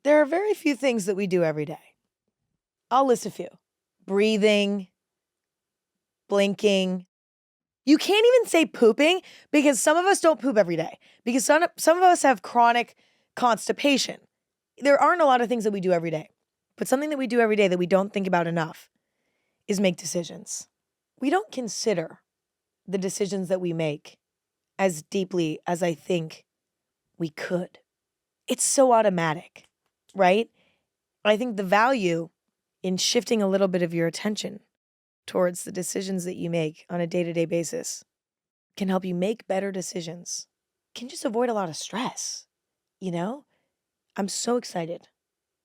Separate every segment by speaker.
Speaker 1: There are very few things that we do every day. I'll list a few. Breathing, blinking. You can't even say pooping because some of us don't poop every day because some of us have chronic constipation. There aren't a lot of things that we do every day, but something that we do every day that we don't think about enough is make decisions. We don't consider the decisions that we make as deeply as I think we could. It's so automatic, right? I think the value in shifting a little bit of your attention towards the decisions that you make on a day-to-day basis can help you make better decisions, can just avoid a lot of stress, you know? I'm so excited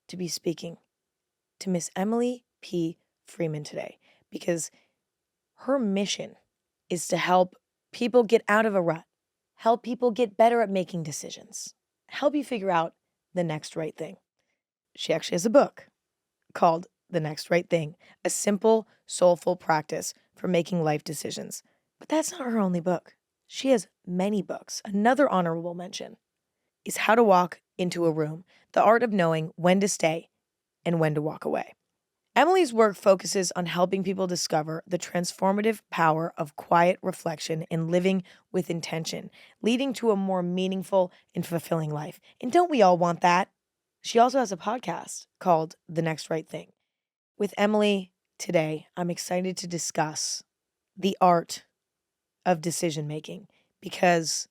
Speaker 1: to be speaking to Miss Emily P. Freeman today because her mission is to help people get out of a rut, help people get better at making decisions, help you figure out the next right thing. She actually has a book called The Next Right Thing, a simple, soulful practice for making life decisions. But that's not her only book. She has many books. Another honorable mention is How to Walk into a Room, The Art of Knowing When to Stay and When to Walk Away. Emily's work focuses on helping people discover the transformative power of quiet reflection and living with intention, leading to a more meaningful and fulfilling life. And don't we all want that? She also has a podcast called The Next Right Thing. With Emily today, I'm excited to discuss the art of decision making because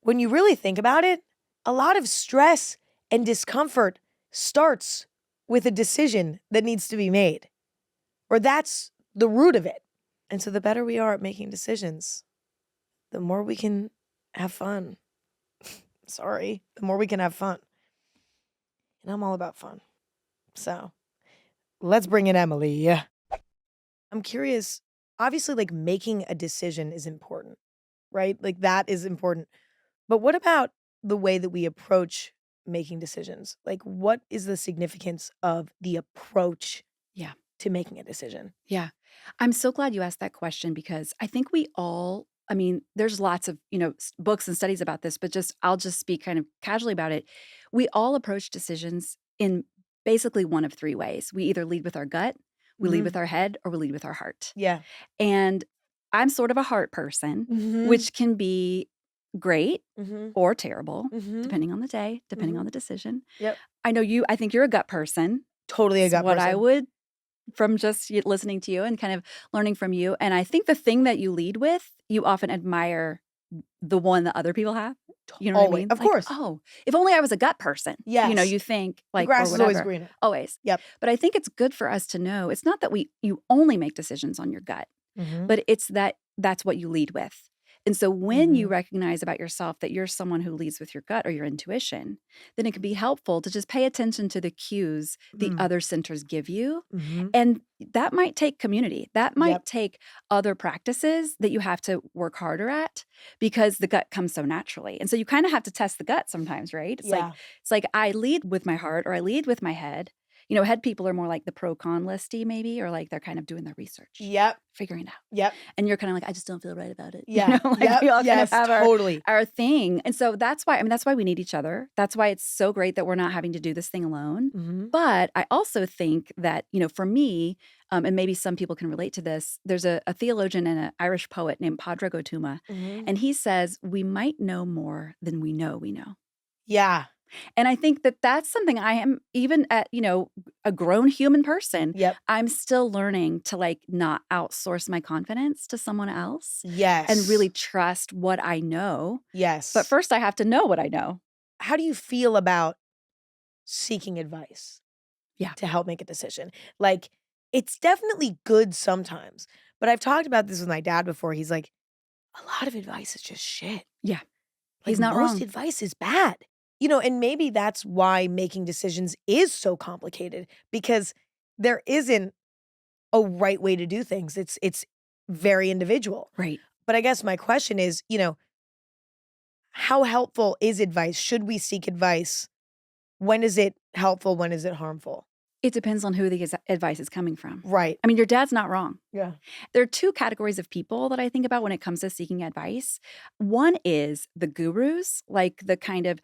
Speaker 1: when you really think about it, a lot of stress and discomfort starts with a decision that needs to be made, or that's the root of it. And so the better we are at making decisions, the more we can have fun. The more we can have fun. And I'm all about fun. So let's bring in Emily. I'm curious, obviously, like making a decision is important, right? Like that is important. But what about the way that we approach making decisions? Like what is the significance of the approach
Speaker 2: Yeah.
Speaker 1: to making a decision?
Speaker 2: Yeah. I'm so glad you asked that question because I think we all, I mean, there's lots of, books and studies about this, but I'll just speak kind of casually about it. We all approach decisions in basically one of three ways. We either lead with our gut, we lead with our head, or we lead with our heart.
Speaker 1: Yeah.
Speaker 2: And I'm sort of a heart person, which can be great or terrible, depending on the day, depending on the decision.
Speaker 1: Yep.
Speaker 2: I think you're a gut person.
Speaker 1: Totally a gut
Speaker 2: what
Speaker 1: person.
Speaker 2: I would, from just listening to you and kind of learning from you. And I think the thing that you lead with, you often admire the one that other people have. You know what I mean?
Speaker 1: Of course.
Speaker 2: Oh, if only I was a gut person.
Speaker 1: Yes.
Speaker 2: You think like,
Speaker 1: the grass
Speaker 2: or
Speaker 1: is always
Speaker 2: whatever.
Speaker 1: greener.
Speaker 2: Always.
Speaker 1: Yep.
Speaker 2: But I think it's good for us to know it's not that you only make decisions on your gut, but it's that's what you lead with. And so when you recognize about yourself that you're someone who leads with your gut or your intuition, then it can be helpful to just pay attention to the cues the other centers give you. And that might take community. That might take other practices that you have to work harder at because the gut comes so naturally. And so you kind of have to test the gut sometimes, right? It's like I lead with my heart or I lead with my head. Head people are more like the pro-con listy maybe, or like they're kind of doing their research.
Speaker 1: Yep.
Speaker 2: Figuring it out.
Speaker 1: Yep.
Speaker 2: And you're kind of like, I just don't feel right about it.
Speaker 1: Yeah.
Speaker 2: We all kind of have
Speaker 1: totally.
Speaker 2: our thing. And so that's why we need each other. That's why it's so great that we're not having to do this thing alone. But I also think that, for me, and maybe some people can relate to this, there's a theologian and an Irish poet named Pádraig Ó Tuama, and he says, we might know more than we know we know.
Speaker 1: Yeah.
Speaker 2: And I think that that's something I am, even at, a grown human person, I'm still learning to like not outsource my confidence to someone else.
Speaker 1: Yes.
Speaker 2: And really trust what I know.
Speaker 1: Yes.
Speaker 2: But first I have to know what I know.
Speaker 1: How do you feel about seeking advice?
Speaker 2: Yeah.
Speaker 1: To help make a decision? Like, it's definitely good sometimes, but I've talked about this with my dad before. He's like, a lot of advice is just shit.
Speaker 2: Yeah.
Speaker 1: Like,
Speaker 2: He's not wrong.
Speaker 1: Most advice is bad. And maybe that's why making decisions is so complicated because there isn't a right way to do things. It's very individual.
Speaker 2: Right.
Speaker 1: But I guess my question is, how helpful is advice? Should we seek advice? When is it helpful? When is it harmful?
Speaker 2: It depends on who the advice is coming from.
Speaker 1: Right.
Speaker 2: I mean, your dad's not wrong.
Speaker 1: Yeah.
Speaker 2: There are two categories of people that I think about when it comes to seeking advice. One is the gurus, like the kind of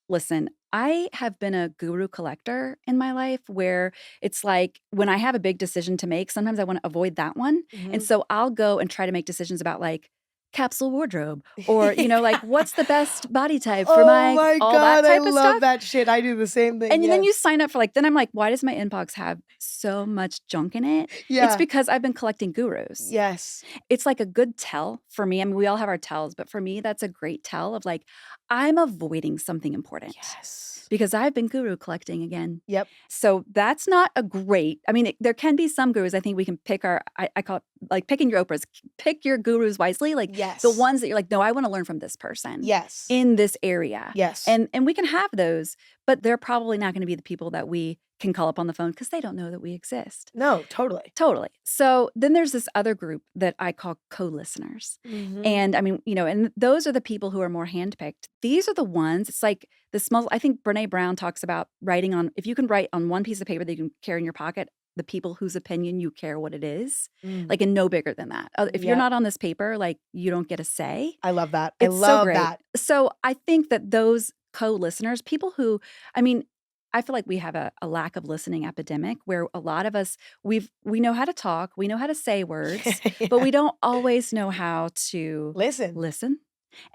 Speaker 2: Listen, I have been a guru collector in my life where it's like when I have a big decision to make, sometimes I want to avoid that one. And so I'll go and try to make decisions about like capsule wardrobe or, like what's the best body type for
Speaker 1: Oh my
Speaker 2: all that
Speaker 1: God, I
Speaker 2: type of
Speaker 1: love
Speaker 2: stuff.
Speaker 1: that shit. I do the same thing.
Speaker 2: And then you
Speaker 1: Yes.
Speaker 2: sign up for then I'm like, why does my inbox have so much junk in it? It's
Speaker 1: Yeah.
Speaker 2: because I've been collecting gurus.
Speaker 1: Yes.
Speaker 2: It's like a good tell for me. I mean, we all have our tells, but for me, that's a great tell of like, I'm avoiding something important.
Speaker 1: Yes.
Speaker 2: Because I've been guru collecting again.
Speaker 1: Yep.
Speaker 2: So that's not a great, I mean, there can be some gurus. I think we can pick I call it like picking your Oprahs. Pick your gurus wisely. Like
Speaker 1: Yes.
Speaker 2: the ones that you're like, no, I want to learn from this person.
Speaker 1: Yes.
Speaker 2: In this area.
Speaker 1: Yes.
Speaker 2: And we can have those, but they're probably not going to be the people that we can call up on the phone because they don't know that we exist.
Speaker 1: No, totally.
Speaker 2: Totally. So then there's this other group that I call co-listeners. And I mean, and those are the people who are more handpicked. These are the ones, it's like the small, I think Brene Brown talks about writing on, if you can write on one piece of paper that you can carry in your pocket, the people whose opinion you care what it is, like, and no bigger than that. If you're not on this paper, like, you don't get a say.
Speaker 1: I love that.
Speaker 2: It's
Speaker 1: I love
Speaker 2: so great.
Speaker 1: that.
Speaker 2: So I think that those co-listeners, people who, I mean, I feel like we have a lack of listening epidemic where a lot of us, we know how to talk, we know how to say words, but we don't always know how to listen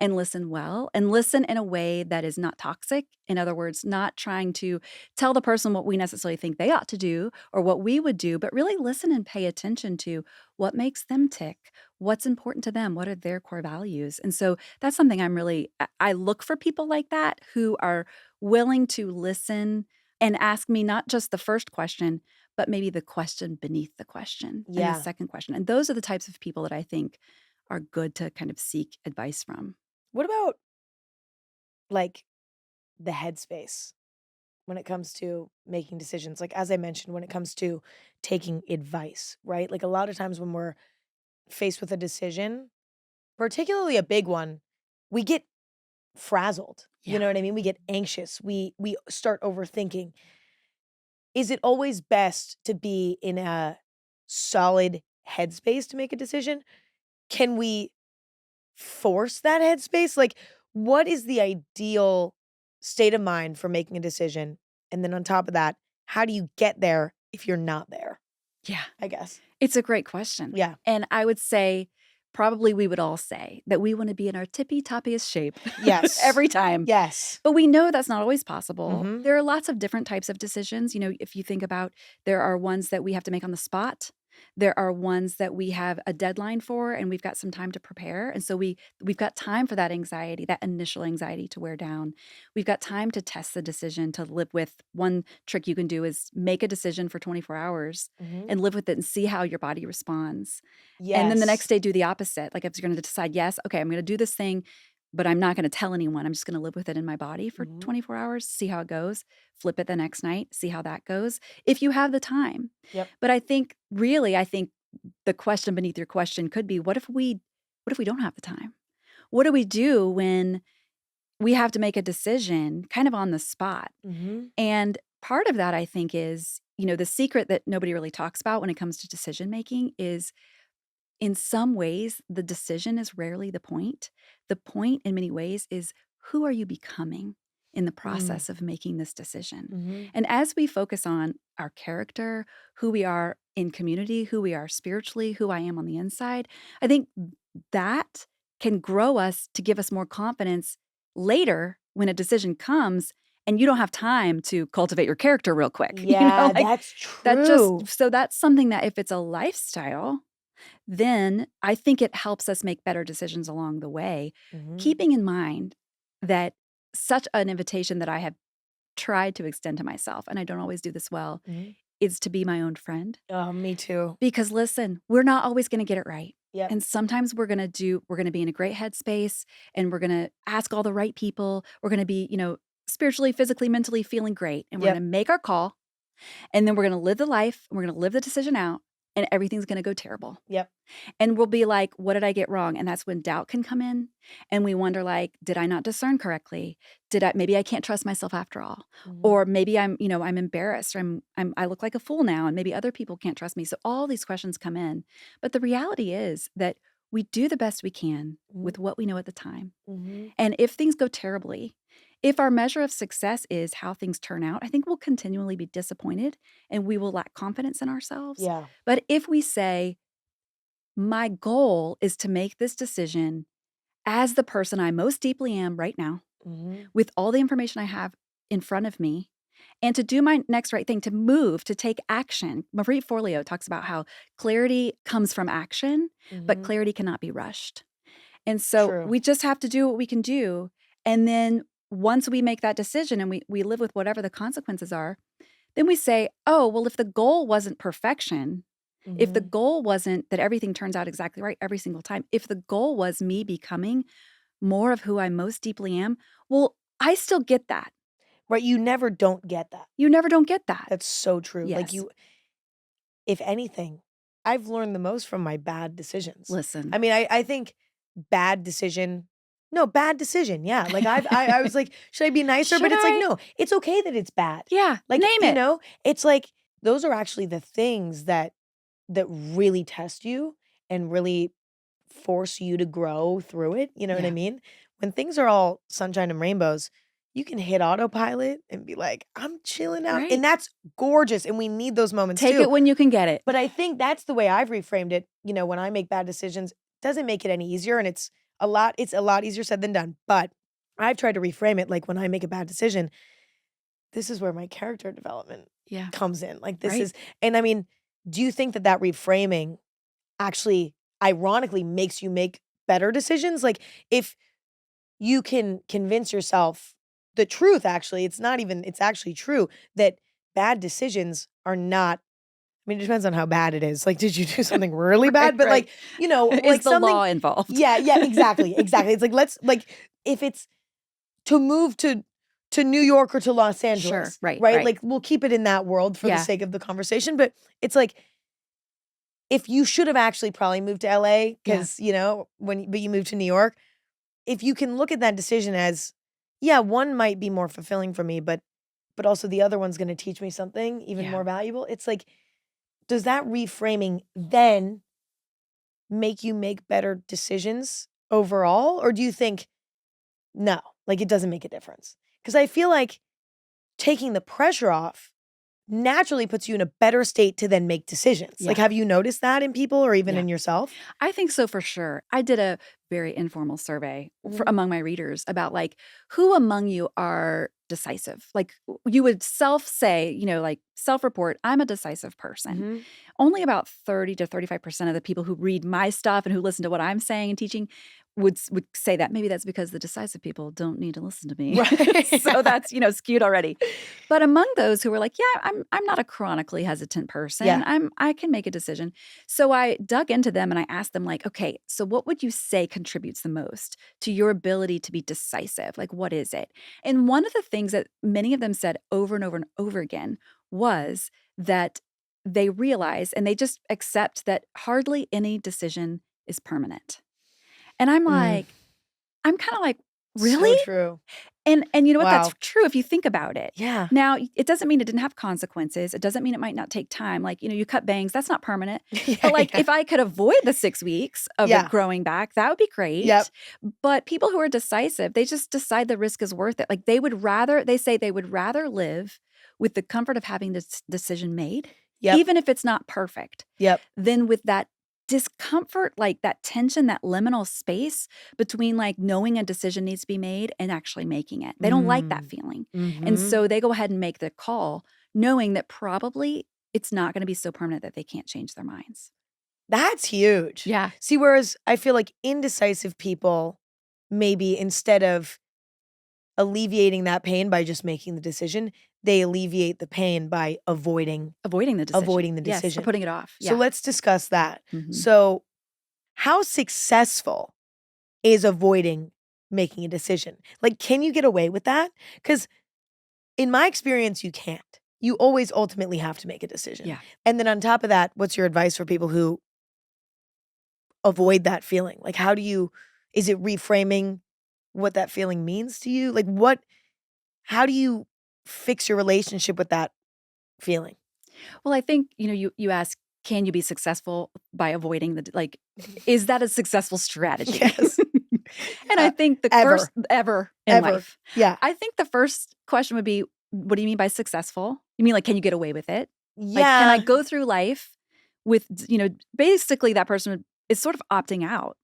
Speaker 2: and listen well and listen in a way that is not toxic. In other words, not trying to tell the person what we necessarily think they ought to do or what we would do, but really listen and pay attention to what makes them tick, what's important to them, what are their core values. And so that's something I look for people like that who are willing to listen and ask me not just the first question, but maybe the question beneath the question and the second question. And those are the types of people that I think are good to kind of seek advice from.
Speaker 1: What about like the headspace when it comes to making decisions? Like, as I mentioned, when it comes to taking advice, right? Like a lot of times when we're faced with a decision, particularly a big one, we get frazzled. You know what I mean? We get anxious. We start overthinking. Is it always best to be in a solid headspace to make a decision? Can we force that headspace? Like, what is the ideal state of mind for making a decision? And then on top of that, how do you get there if you're not there?
Speaker 2: Yeah.
Speaker 1: I guess.
Speaker 2: It's a great question.
Speaker 1: Yeah.
Speaker 2: And I would say, probably we would all say that we want to be in our tippy-toppiest shape.
Speaker 1: Yes.
Speaker 2: Every time.
Speaker 1: Yes.
Speaker 2: But we know that's not always possible. There are lots of different types of decisions. If you think about, there are ones that we have to make on the spot. There are ones that we have a deadline for and we've got some time to prepare. And so we've got time for that anxiety, that initial anxiety to wear down. We've got time to test the decision, to live with. One trick you can do is make a decision for 24 hours and live with it and see how your body responds. And then the next day do the opposite. Like if you're going to decide, yes, okay, I'm going to do this thing, but I'm not going to tell anyone. I'm just going to live with it in my body for 24 hours, see how it goes, flip it the next night, see how that goes, if you have the time. But I think the question beneath your question could be, what if we don't have the time? What do we do when we have to make a decision kind of on the spot? And part of that, I think, is, the secret that nobody really talks about when it comes to decision making is, in some ways, the decision is rarely the point. The point, in many ways, is who are you becoming in the process of making this decision? And as we focus on our character, who we are in community, who we are spiritually, who I am on the inside, I think that can grow us to give us more confidence later when a decision comes and you don't have time to cultivate your character real quick.
Speaker 1: Yeah, that's true.
Speaker 2: So that's something that if it's a lifestyle, then I think it helps us make better decisions along the way, keeping in mind that such an invitation that I have tried to extend to myself, and I don't always do this well, is to be my own friend.
Speaker 1: Oh, me too.
Speaker 2: Because listen, we're not always going to get it right.
Speaker 1: Yep.
Speaker 2: And sometimes we're going to be in a great headspace and we're going to ask all the right people. We're going to be, spiritually, physically, mentally feeling great. And we're going to make our call. And then we're going to live the life. And we're going to live the decision out. And everything's going to go terrible.
Speaker 1: Yep.
Speaker 2: And we'll be like, what did I get wrong? And that's when doubt can come in. And we wonder, like, did I not discern correctly? Maybe I can't trust myself after all. Or maybe I'm embarrassed, or I look like a fool now, and maybe other people can't trust me. So all these questions come in. But the reality is that we do the best we can with what we know at the time. And if things go terribly, If our measure of success is how things turn out, I think we'll continually be disappointed and we will lack confidence in ourselves.
Speaker 1: Yeah.
Speaker 2: But if we say, my goal is to make this decision as the person I most deeply am right now, with all the information I have in front of me, and to do my next right thing, to move, to take action. Marie Forleo talks about how clarity comes from action, but clarity cannot be rushed. And so
Speaker 1: True.
Speaker 2: we just have to do what we can do. And then once we make that decision and we live with whatever the consequences are, then we say, oh, well, if the goal wasn't perfection, if the goal wasn't that everything turns out exactly right every single time, if the goal was me becoming more of who I most deeply am, well, I still get that.
Speaker 1: Right. You never don't get that.
Speaker 2: You never don't get that.
Speaker 1: That's so true. Like
Speaker 2: Yes.
Speaker 1: if anything, I've learned the most from my bad decisions.
Speaker 2: Listen.
Speaker 1: I mean, I think bad decision. Yeah. Like I was like, should I be nicer? But
Speaker 2: Should
Speaker 1: it's like,
Speaker 2: I?
Speaker 1: no, it's okay that it's bad.
Speaker 2: Yeah.
Speaker 1: Like,
Speaker 2: Name
Speaker 1: you
Speaker 2: it.
Speaker 1: know, it's like those are actually the things that really test you and really force you to grow through it. You know what I
Speaker 2: Yeah.
Speaker 1: mean? When things are all sunshine and rainbows, you can hit autopilot and be like, I'm chilling out.
Speaker 2: Right.
Speaker 1: And that's gorgeous. And we need those moments
Speaker 2: Take
Speaker 1: too.
Speaker 2: it when you can get it.
Speaker 1: But I think that's the way I've reframed it. You know, when I make bad decisions, it doesn't make it any easier. And it's a lot easier said than done. But I've tried to reframe it like when I make a bad decision, this is where my character development
Speaker 2: Yeah.
Speaker 1: comes in. Like this
Speaker 2: Right.
Speaker 1: is, and I mean, do you think that reframing actually ironically makes you make better decisions? Like if you can convince yourself the truth, actually, it's actually true that bad decisions are not, I mean, it depends on how bad it is. Like, did you do something really bad? But
Speaker 2: right.
Speaker 1: like, you know,
Speaker 2: Is
Speaker 1: like
Speaker 2: the
Speaker 1: something,
Speaker 2: law involved?
Speaker 1: yeah, exactly. It's like, if it's to move to New York or to Los Angeles,
Speaker 2: Sure. Right.
Speaker 1: Like we'll keep it in that world for the
Speaker 2: Yeah.
Speaker 1: sake of the conversation. But it's like, if you should have actually probably moved to LA because, you know, but you moved to New York, if you can look at that decision as, yeah, one might be more fulfilling for me, but also the other one's going to teach me something even
Speaker 2: Yeah.
Speaker 1: more valuable. It's like, does that reframing then make you make better decisions overall? Or do you think, no, like it doesn't make a difference? Because I feel like taking the pressure off naturally puts you in a better state to then make decisions. Like,
Speaker 2: Yeah.
Speaker 1: have you noticed that in people or even
Speaker 2: Yeah.
Speaker 1: in yourself?
Speaker 2: I think so for sure. I did a very informal survey among my readers about like who among you are decisive. Like you would say, you know, like self-report, I'm a decisive person. Only about 30 to 35% of the people who read my stuff and who listen to what I'm saying and teaching would say that. Maybe that's because the decisive people don't need to listen to me.
Speaker 1: Right.
Speaker 2: So that's, you know, skewed already. But among those who were like, yeah, I'm not a chronically hesitant person.
Speaker 1: Yeah.
Speaker 2: I can make a decision. So I dug into them and I asked them like, okay, so what would you say contributes the most to your ability to be decisive? Like, what is it? And one of the things that many of them said over and over and over again was that they realize and they just accept that hardly any decision is permanent. And I'm like, I'm kind of like, really?
Speaker 1: So true.
Speaker 2: And you know what?
Speaker 1: Wow.
Speaker 2: That's true if you think about it.
Speaker 1: Yeah.
Speaker 2: Now, it doesn't mean it didn't have consequences. It doesn't mean it might not take time. Like, you know, you cut bangs, that's not permanent. But like if I could avoid the 6 weeks of it growing back, that would be great.
Speaker 1: Yep.
Speaker 2: But people who are decisive, they just decide the risk is worth it. Like they say they would rather live with the comfort of having this decision made, even if it's not perfect, than with that discomfort, like that tension, that liminal space between like knowing a decision needs to be made and actually making it. They don't like that feeling. And so they go ahead and make the call knowing that probably it's not going to be so permanent that they can't change their minds.
Speaker 1: That's huge.
Speaker 2: Yeah.
Speaker 1: See, whereas I feel like indecisive people, maybe instead of alleviating that pain by just making the decision, they alleviate the pain by avoiding
Speaker 2: the decision.
Speaker 1: Yes,
Speaker 2: or putting it off.
Speaker 1: So let's discuss that.
Speaker 2: Mhm.
Speaker 1: So how successful is avoiding making a decision? Like, can you get away with that? Because in my experience, you can't. You always ultimately have to make a decision.
Speaker 2: Yeah.
Speaker 1: And then on top of that, what's your advice for people who avoid that feeling? Like, is it reframing what that feeling means to you? Like how do you fix your relationship with that feeling?
Speaker 2: Well, I think, you know, you ask, can you be successful by avoiding is that a successful strategy?
Speaker 1: Yes.
Speaker 2: And I think the
Speaker 1: Ever.
Speaker 2: first ever in
Speaker 1: Ever.
Speaker 2: life.
Speaker 1: Yeah.
Speaker 2: I think the first question would be, what do you mean by successful? You mean like, can you get away with it? Like, can I
Speaker 1: Yeah.
Speaker 2: go through life with, basically that person is sort of opting out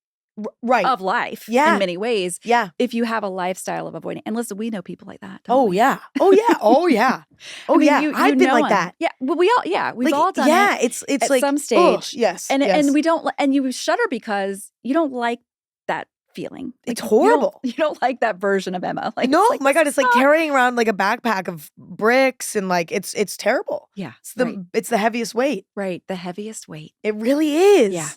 Speaker 1: Right.
Speaker 2: of life
Speaker 1: Yeah.
Speaker 2: in many ways
Speaker 1: Yeah.
Speaker 2: if you have a lifestyle of avoiding. And listen, we know people like that, don't
Speaker 1: Oh,
Speaker 2: we?
Speaker 1: yeah. Oh, yeah. Oh, yeah. Oh,
Speaker 2: I mean,
Speaker 1: yeah.
Speaker 2: you
Speaker 1: I've been
Speaker 2: know
Speaker 1: like
Speaker 2: 'em.
Speaker 1: that.
Speaker 2: Yeah, well, we've
Speaker 1: Like,
Speaker 2: all done
Speaker 1: yeah,
Speaker 2: it
Speaker 1: it's
Speaker 2: at
Speaker 1: like,
Speaker 2: some
Speaker 1: ugh,
Speaker 2: stage.
Speaker 1: yes.
Speaker 2: And
Speaker 1: yes.
Speaker 2: we don't, and you shudder because you don't like that feeling.
Speaker 1: It's
Speaker 2: Like,
Speaker 1: horrible.
Speaker 2: You don't like that version of Emma. Like,
Speaker 1: No,
Speaker 2: it's like,
Speaker 1: my God, it's like
Speaker 2: stop.
Speaker 1: carrying around like a backpack of bricks and like it's terrible.
Speaker 2: Yeah,
Speaker 1: It's it's the heaviest weight.
Speaker 2: right. The heaviest weight.
Speaker 1: It really is.
Speaker 2: Yeah.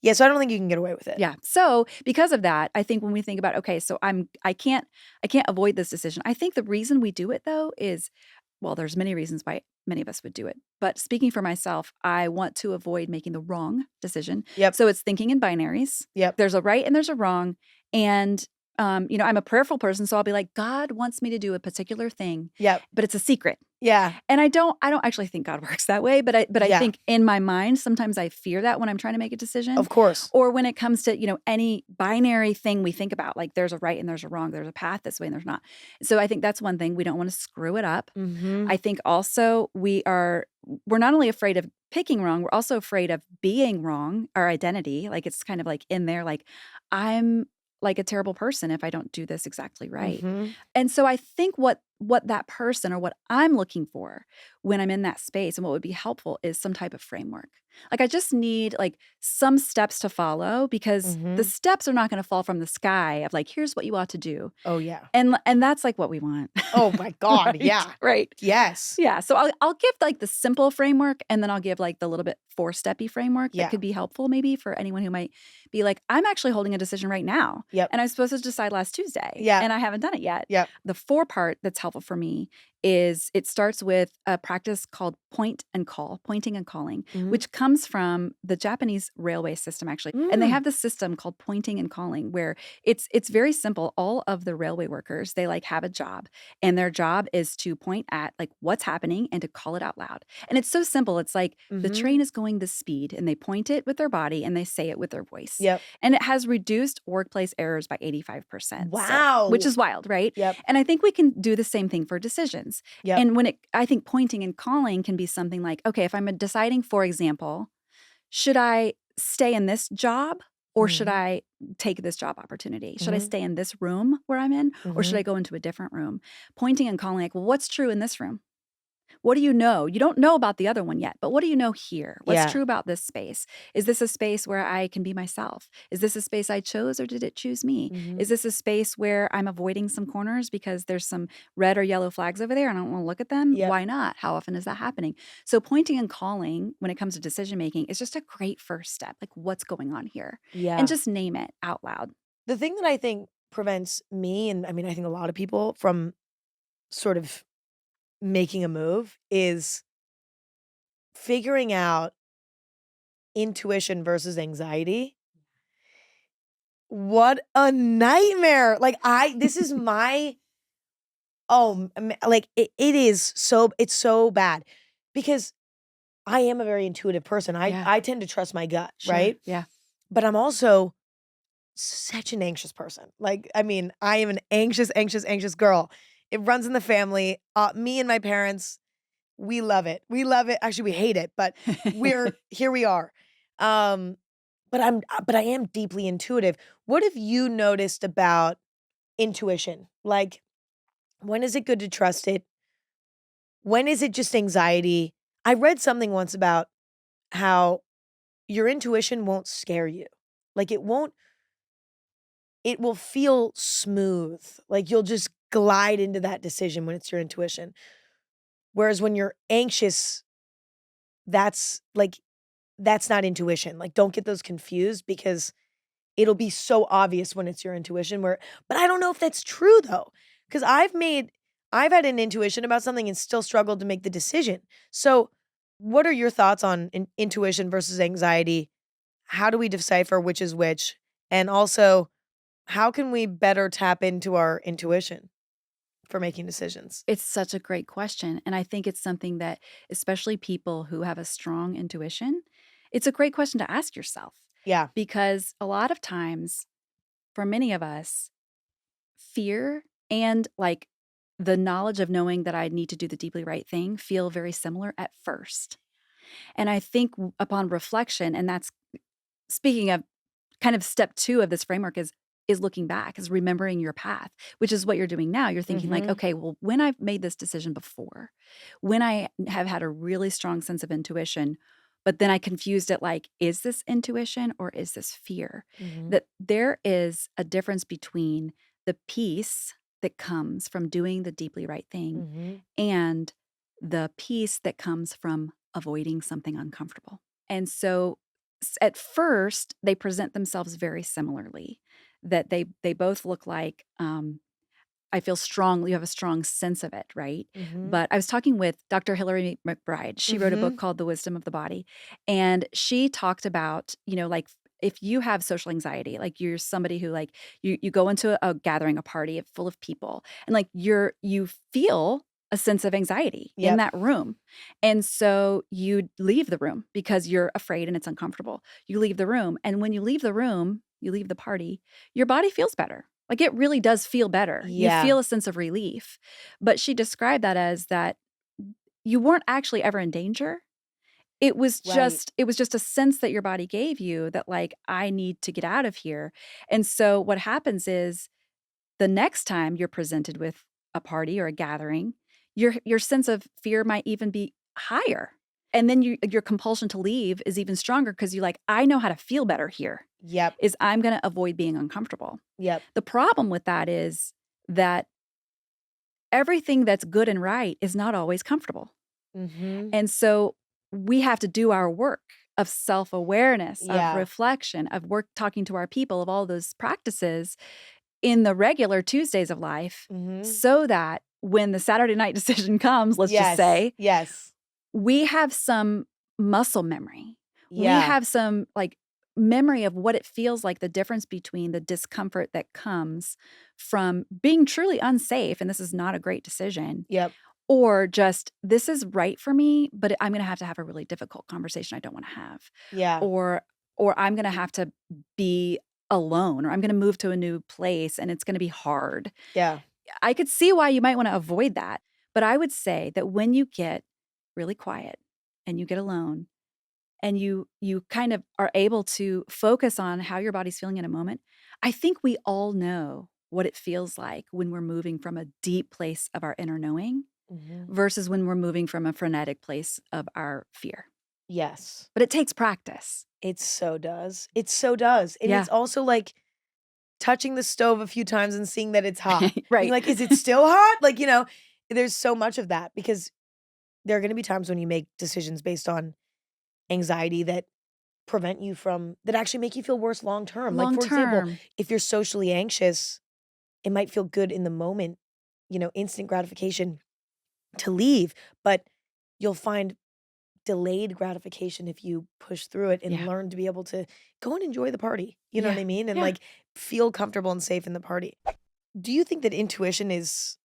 Speaker 1: Yeah, so I don't think you can get away with it.
Speaker 2: Yeah. So because of that, I think when we think about, okay, so I can't avoid this decision. I think the reason we do it though is, well, there's many reasons why many of us would do it. But speaking for myself, I want to avoid making the wrong decision.
Speaker 1: Yep.
Speaker 2: So it's thinking in binaries.
Speaker 1: Yep.
Speaker 2: There's a right and there's a wrong. And I'm a prayerful person, so I'll be like, God wants me to do a particular thing,
Speaker 1: Yep.
Speaker 2: but it's a secret.
Speaker 1: Yeah.
Speaker 2: And I don't actually think God works that way, but I
Speaker 1: Yeah.
Speaker 2: think in my mind, sometimes I fear that when I'm trying to make a decision.
Speaker 1: Of course.
Speaker 2: Or when it comes to, any binary thing we think about, like there's a right and there's a wrong, there's a path this way and there's not. So I think that's one thing. We don't want to screw it up.
Speaker 1: Mm-hmm.
Speaker 2: I think also we're not only afraid of picking wrong, we're also afraid of being wrong, our identity. Like it's kind of like in there, like I'm like a terrible person if I don't do this exactly right.
Speaker 1: Mm-hmm.
Speaker 2: And so I think what that person or what I'm looking for when I'm in that space and what would be helpful is some type of framework. Like I just need like some steps to follow because the steps are not going to fall from the sky of like, here's what you ought to do.
Speaker 1: Oh, yeah.
Speaker 2: And that's like what we want.
Speaker 1: Oh, my God.
Speaker 2: Right?
Speaker 1: Yeah.
Speaker 2: Right.
Speaker 1: Yes.
Speaker 2: Yeah. So I'll give like the simple framework and then I'll give like the little bit 4-steppy framework that could be helpful maybe for anyone who might be like, I'm actually holding a decision right now.
Speaker 1: Yep.
Speaker 2: And I was supposed to decide last Tuesday.
Speaker 1: Yeah.
Speaker 2: And I haven't done it yet.
Speaker 1: Yep.
Speaker 2: The 4 part that's helpful for me is it starts with a practice called pointing and calling, which comes from the Japanese railway system actually. And they have this system called pointing and calling where it's very simple. All of the railway workers, they like have a job and their job is to point at like what's happening and to call it out loud. And it's so simple. It's like the train is going this speed and they point it with their body and they say it with their voice.
Speaker 1: Yep.
Speaker 2: And it has reduced workplace errors by 85%.
Speaker 1: Wow.
Speaker 2: So, which is wild, right?
Speaker 1: Yep.
Speaker 2: And I think we can do the same thing for decisions.
Speaker 1: Yep.
Speaker 2: And I think pointing and calling can be something like, okay, if I'm deciding, for example, should I stay in this job or should I take this job opportunity? Should I stay in this room where I'm in or should I go into a different room? Pointing and calling like, well, what's true in this room? What do you know? You don't know about the other one yet, but what do you know here? What's true about this space? Is this a space where I can be myself? Is this a space I chose or did it choose me? Is this a space where I'm avoiding some corners because there's some red or yellow flags over there and I don't want to look at them?
Speaker 1: Yep.
Speaker 2: Why not? How often is that happening? So pointing and calling when it comes to decision making is just a great first step. Like what's going on here?
Speaker 1: Yeah.
Speaker 2: And just name it out loud.
Speaker 1: The thing that I think prevents me, and I mean, I think a lot of people from sort of making a move is figuring out intuition versus anxiety. What a nightmare. Like this is my, like it is so, it's so bad because I am a very intuitive person. I tend to trust my gut, right?
Speaker 2: Yeah.
Speaker 1: But I'm also such an anxious person. Like, I mean, I am an anxious girl. It runs in the family. Me and my parents, we love it. We love it. Actually, we hate it, but here we are. But I am deeply intuitive. What have you noticed about intuition? Like, when is it good to trust it? When is it just anxiety? I read something once about how your intuition won't scare you. Like it will feel smooth. Like you'll just glide into that decision when it's your intuition. Whereas when you're anxious, that's not intuition. Like don't get those confused because it'll be so obvious when it's your intuition but I don't know if that's true though. Because I've had an intuition about something and still struggled to make the decision. So what are your thoughts on intuition versus anxiety? How do we decipher which is which? And also, how can we better tap into our intuition for making decisions?
Speaker 2: It's such a great question. And I think it's something that, especially people who have a strong intuition, it's a great question to ask yourself.
Speaker 1: Yeah.
Speaker 2: Because a lot of times for many of us, fear and like the knowledge of knowing that I need to do the deeply right thing feel very similar at first. And I think upon reflection, and that's speaking of kind of step 2 of this framework is looking back, is remembering your path, which is what you're doing now. You're thinking like, okay, well, when I've made this decision before, when I have had a really strong sense of intuition, but then I confused it like, is this intuition or is this fear? That there is a difference between the peace that comes from doing the deeply right thing and the peace that comes from avoiding something uncomfortable. And so at first, they present themselves very similarly, that they both look like, I feel strongly, you have a strong sense of it, right? But I was talking with Dr. Hilary McBride. She wrote a book called The Wisdom of the Body. And she talked about, like if you have social anxiety, like you're somebody who like, you go into a gathering, a party full of people, and like you feel a sense of anxiety in that room. And so you leave the room because you're afraid and it's uncomfortable. You leave the room. And when you leave the room, you leave the party, your body feels better. Like it really does feel better.
Speaker 1: Yeah.
Speaker 2: You feel a sense of relief. But she described that as that you weren't actually ever in danger. It was just a sense that your body gave you that like, I need to get out of here. And so what happens is the next time you're presented with a party or a gathering, your sense of fear might even be higher. And then your compulsion to leave is even stronger because you like, I know how to feel better here. Is I'm going to avoid being uncomfortable. The problem with that is that everything that's good and right is not always comfortable. And so we have to do our work of self-awareness, of reflection, of work talking to our people, of all those practices in the regular Tuesdays of life so that when the Saturday night decision comes, let's just say, we have some muscle memory. We have some like memory of what it feels like, the difference between the discomfort that comes from being truly unsafe, and this is not a great decision, or just this is right for me, but I'm going to have a really difficult conversation I don't want to have. Or I'm going to have to be alone, or I'm going to move to a new place and it's going to be hard. I could see why you might want to avoid that. But I would say that when you get really quiet and you get alone and you kind of are able to focus on how your body's feeling in a moment, I think we all know what it feels like when we're moving from a deep place of our inner knowing versus when we're moving from a frenetic place of our fear. But it takes practice.
Speaker 1: It so does. It so does. And it's also like touching the stove a few times and seeing that it's hot. Being like, is it still hot? Like, there's so much of that because there are going to be times when you make decisions based on anxiety that prevent you from, that actually make you feel worse long term. Like, for example, if you're socially anxious, it might feel good in the moment, instant gratification to leave, but you'll find delayed gratification if you push through it and learn to be able to go and enjoy the party. You know what I mean? And like feel comfortable and safe in the party. Do you think that intuition is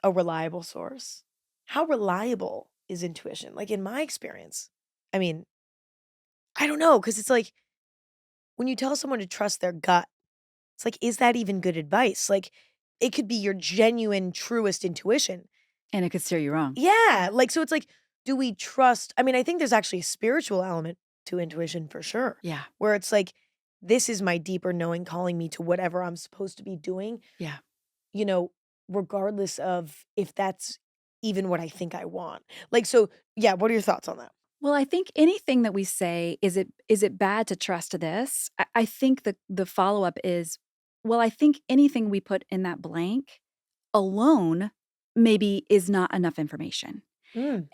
Speaker 1: a reliable source? How reliable is intuition? Like in my experience, I mean, I don't know, because it's like when you tell someone to trust their gut, it's like, is that even good advice? Like it could be your genuine, truest intuition.
Speaker 2: And it could steer you wrong.
Speaker 1: Yeah. Like, so it's like, do we trust? I mean, I think there's actually a spiritual element to intuition for sure. Where it's like, this is my deeper knowing calling me to whatever I'm supposed to be doing. Regardless of if that's even what I think I want. Like, so yeah, what are your thoughts on that?
Speaker 2: Well, I think anything that we say, is it bad to trust this? I think the follow-up is, well, I think anything we put in that blank alone maybe is not enough information.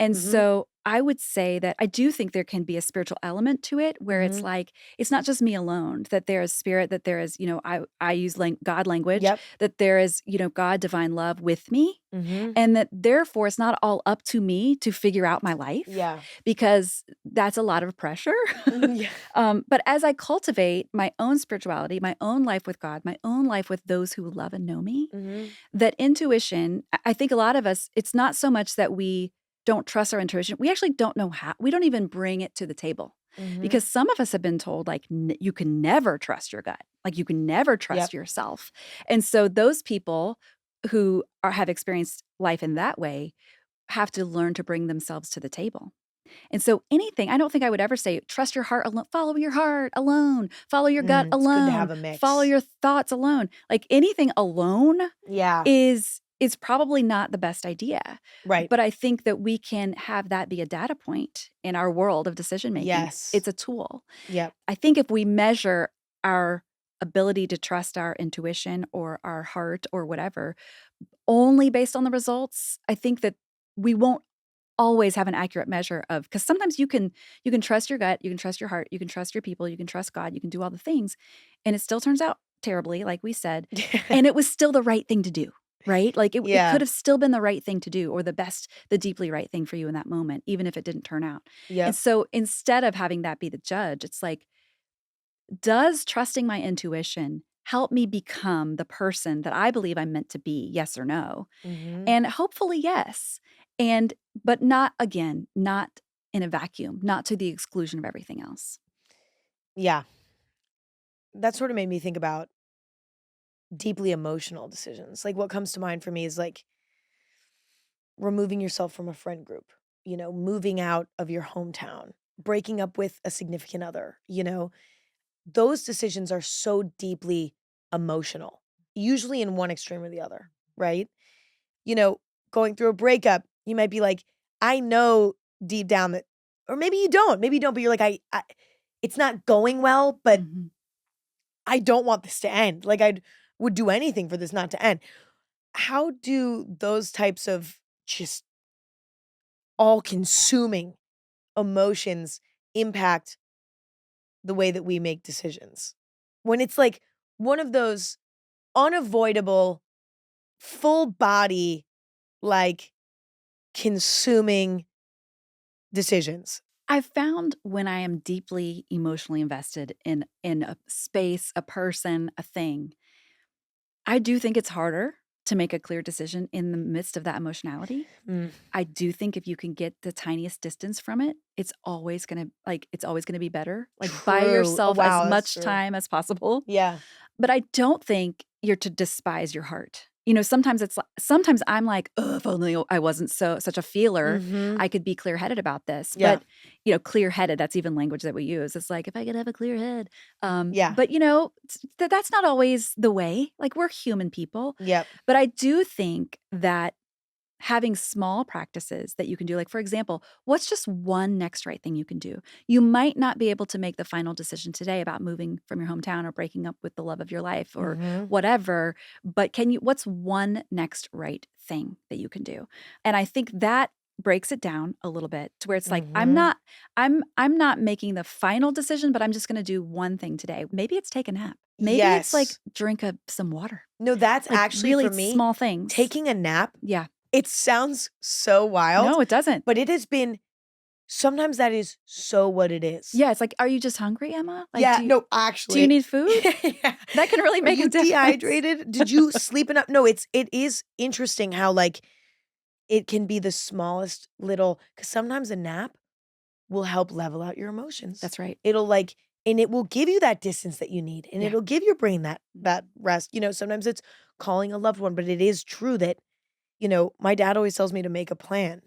Speaker 2: And so I would say that I do think there can be a spiritual element to it where it's like, it's not just me alone, that there is spirit, that there is, I use God language, that there is, God, divine love with me. And that therefore it's not all up to me to figure out my life because that's a lot of pressure. But as I cultivate my own spirituality, my own life with God, my own life with those who love and know me, that intuition, I think a lot of us, it's not so much that we don't trust our intuition. We actually don't know how. We don't even bring it to the table. Because some of us have been told, like, you can never trust your gut. Like, you can never trust yourself. And so those people who have experienced life in that way have to learn to bring themselves to the table. And so anything, I don't think I would ever say, trust your heart alone, follow your heart alone, follow your gut
Speaker 1: It's good to
Speaker 2: alone,
Speaker 1: have a mix.
Speaker 2: follow your thoughts alone. Like, anything alone
Speaker 1: Yeah.
Speaker 2: is probably not the best idea.
Speaker 1: Right.
Speaker 2: But I think that we can have that be a data point in our world of decision making.
Speaker 1: Yes.
Speaker 2: It's a tool.
Speaker 1: Yep.
Speaker 2: I think if we measure our ability to trust our intuition or our heart or whatever only based on the results, I think that we won't always have an accurate measure of, because sometimes you can trust your gut, you can trust your heart, you can trust your people, you can trust God, you can do all the things, and it still turns out terribly, like we said, and it was still the right thing to do, right? Like it could have still been the right thing to do, or the deeply right thing for you in that moment, even if it didn't turn out. And so instead of having that be the judge, it's like, does trusting my intuition help me become the person that I believe I'm meant to be? Yes or no? And hopefully yes. But not in a vacuum, not to the exclusion of everything else.
Speaker 1: Yeah. That sort of made me think about deeply emotional decisions. Like, what comes to mind for me is like removing yourself from a friend group, moving out of your hometown, breaking up with a significant other, those decisions are so deeply emotional, usually in one extreme or the other, right? Going through a breakup, you might be like, I know deep down that, or maybe you don't, but you're like, I it's not going well, but I don't want this to end. Like, I would do anything for this not to end. How do those types of just all-consuming emotions impact the way that we make decisions? When it's like one of those unavoidable, full body, like consuming decisions.
Speaker 2: I've found when I am deeply emotionally invested in a space, a person, a thing, I do think it's harder to make a clear decision in the midst of that emotionality. I do think if you can get the tiniest distance from it, it's always gonna be better. Like, buy yourself as much time as possible.
Speaker 1: Yeah.
Speaker 2: But I don't think you're to despise your heart. Sometimes I'm like, oh, if only I wasn't such a feeler, I could be clear-headed about this.
Speaker 1: Yeah.
Speaker 2: But, clear-headed, that's even language that we use. It's like, if I could have a clear head.
Speaker 1: Yeah.
Speaker 2: But, that's not always the way. Like, we're human people.
Speaker 1: Yep.
Speaker 2: But I do think that having small practices that you can do, like, for example, what's just one next right thing you can do? You might not be able to make the final decision today about moving from your hometown or breaking up with the love of your life or whatever, but what's one next right thing that you can do? And I think that breaks it down a little bit to where it's like, I'm not making the final decision, but I'm just going to do one thing today. Maybe it's take a nap. Maybe it's like drink some water.
Speaker 1: No, that's
Speaker 2: like,
Speaker 1: actually
Speaker 2: really
Speaker 1: for me,
Speaker 2: small things.
Speaker 1: Taking a nap.
Speaker 2: Yeah.
Speaker 1: It sounds so wild.
Speaker 2: No, it doesn't.
Speaker 1: But it has been, sometimes that is so what it is.
Speaker 2: Yeah, it's like, are you just hungry, Emma? Like,
Speaker 1: no, actually.
Speaker 2: Do you need food?
Speaker 1: Yeah.
Speaker 2: That can really make a difference.
Speaker 1: Dehydrated? Did you sleep enough? No, it is interesting how, like, it can be the smallest little, because sometimes a nap will help level out your emotions.
Speaker 2: That's right.
Speaker 1: And it will give you that distance that you need. And it'll give your brain that rest. Sometimes it's calling a loved one, but it is true that, my dad always tells me to make a plan.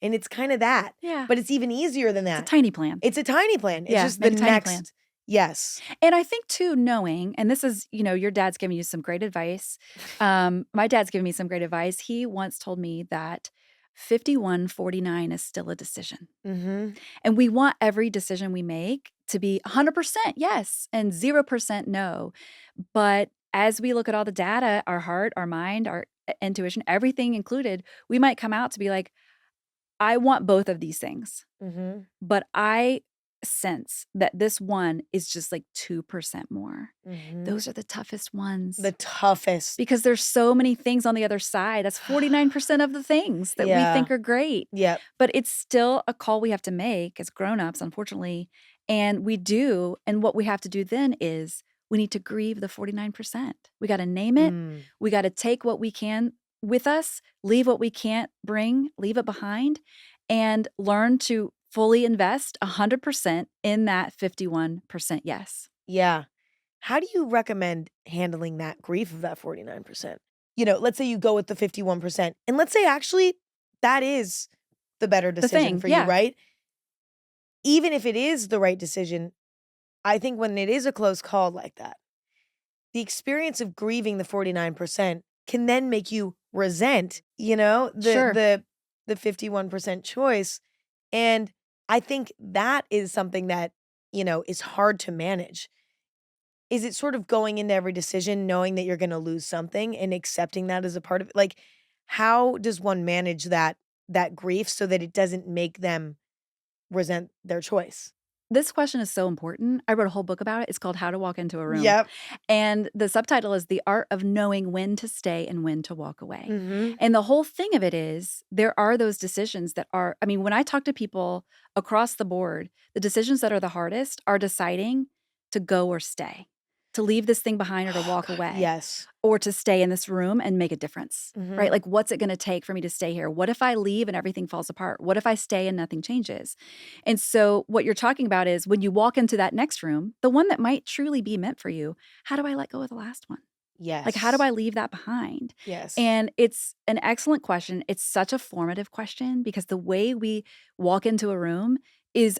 Speaker 1: And it's kind of that.
Speaker 2: Yeah.
Speaker 1: But it's even easier than that.
Speaker 2: It's a tiny plan.
Speaker 1: It's a tiny plan. It's just the next plan. Yes.
Speaker 2: And I think too, knowing, and this is, your dad's giving you some great advice. My dad's giving me some great advice. He once told me that 51-49 is still a decision. And we want every decision we make to be 100% yes and 0% no. But as we look at all the data, our heart, our mind, our intuition, everything included, we might come out to be like, I want both of these things. But I sense that this one is just like 2% more. Those are the toughest ones.
Speaker 1: The toughest.
Speaker 2: Because there's so many things on the other side. That's 49% of the things that we think are great.
Speaker 1: Yep.
Speaker 2: But it's still a call we have to make as grownups, unfortunately. And we do. And what we have to do then is we need to grieve the 49%. We got to name it. We got to take what we can with us, leave what we can't bring, leave it behind, and learn to fully invest 100% in that 51% yes.
Speaker 1: Yeah. How do you recommend handling that grief of that 49%? You know, let's say you go with the 51%, and let's say actually that is the better
Speaker 2: The
Speaker 1: decision
Speaker 2: thing,
Speaker 1: for you,
Speaker 2: yeah.
Speaker 1: right? Even if it is the right decision, I think when it is a close call like that, the experience of grieving the 49% can then make you resent, you know,
Speaker 2: Sure.
Speaker 1: the 51% choice. And I think that is something that, you know, is hard to manage. Is it sort of going into every decision knowing that you're going to lose something and accepting that as a part of it? Like, how does one manage that grief so that it doesn't make them resent their choice?
Speaker 2: This question is so important. I wrote a whole book about it. It's called How to Walk into a Room.
Speaker 1: Yep.
Speaker 2: And the subtitle is The Art of Knowing When to Stay and When to Walk Away.
Speaker 1: Mhm.
Speaker 2: And the whole thing of it is there are those decisions that are, I mean, when I talk to people across the board, the decisions that are the hardest are deciding to go or stay, to leave this thing behind or to
Speaker 1: Oh
Speaker 2: walk
Speaker 1: god,
Speaker 2: away,
Speaker 1: yes.
Speaker 2: or to stay in this room and make a difference, right?
Speaker 1: Mhm.
Speaker 2: Like, what's it going to take for me to stay here? What if I leave and everything falls apart? What if I stay and nothing changes? And so, what you're talking about is when you walk into that next room, the one that might truly be meant for you, how do I let go of the last one? Like, how do
Speaker 1: Yes.
Speaker 2: I leave that behind?
Speaker 1: Yes.
Speaker 2: And it's an excellent question. It's such a formative question because the way we walk into a room is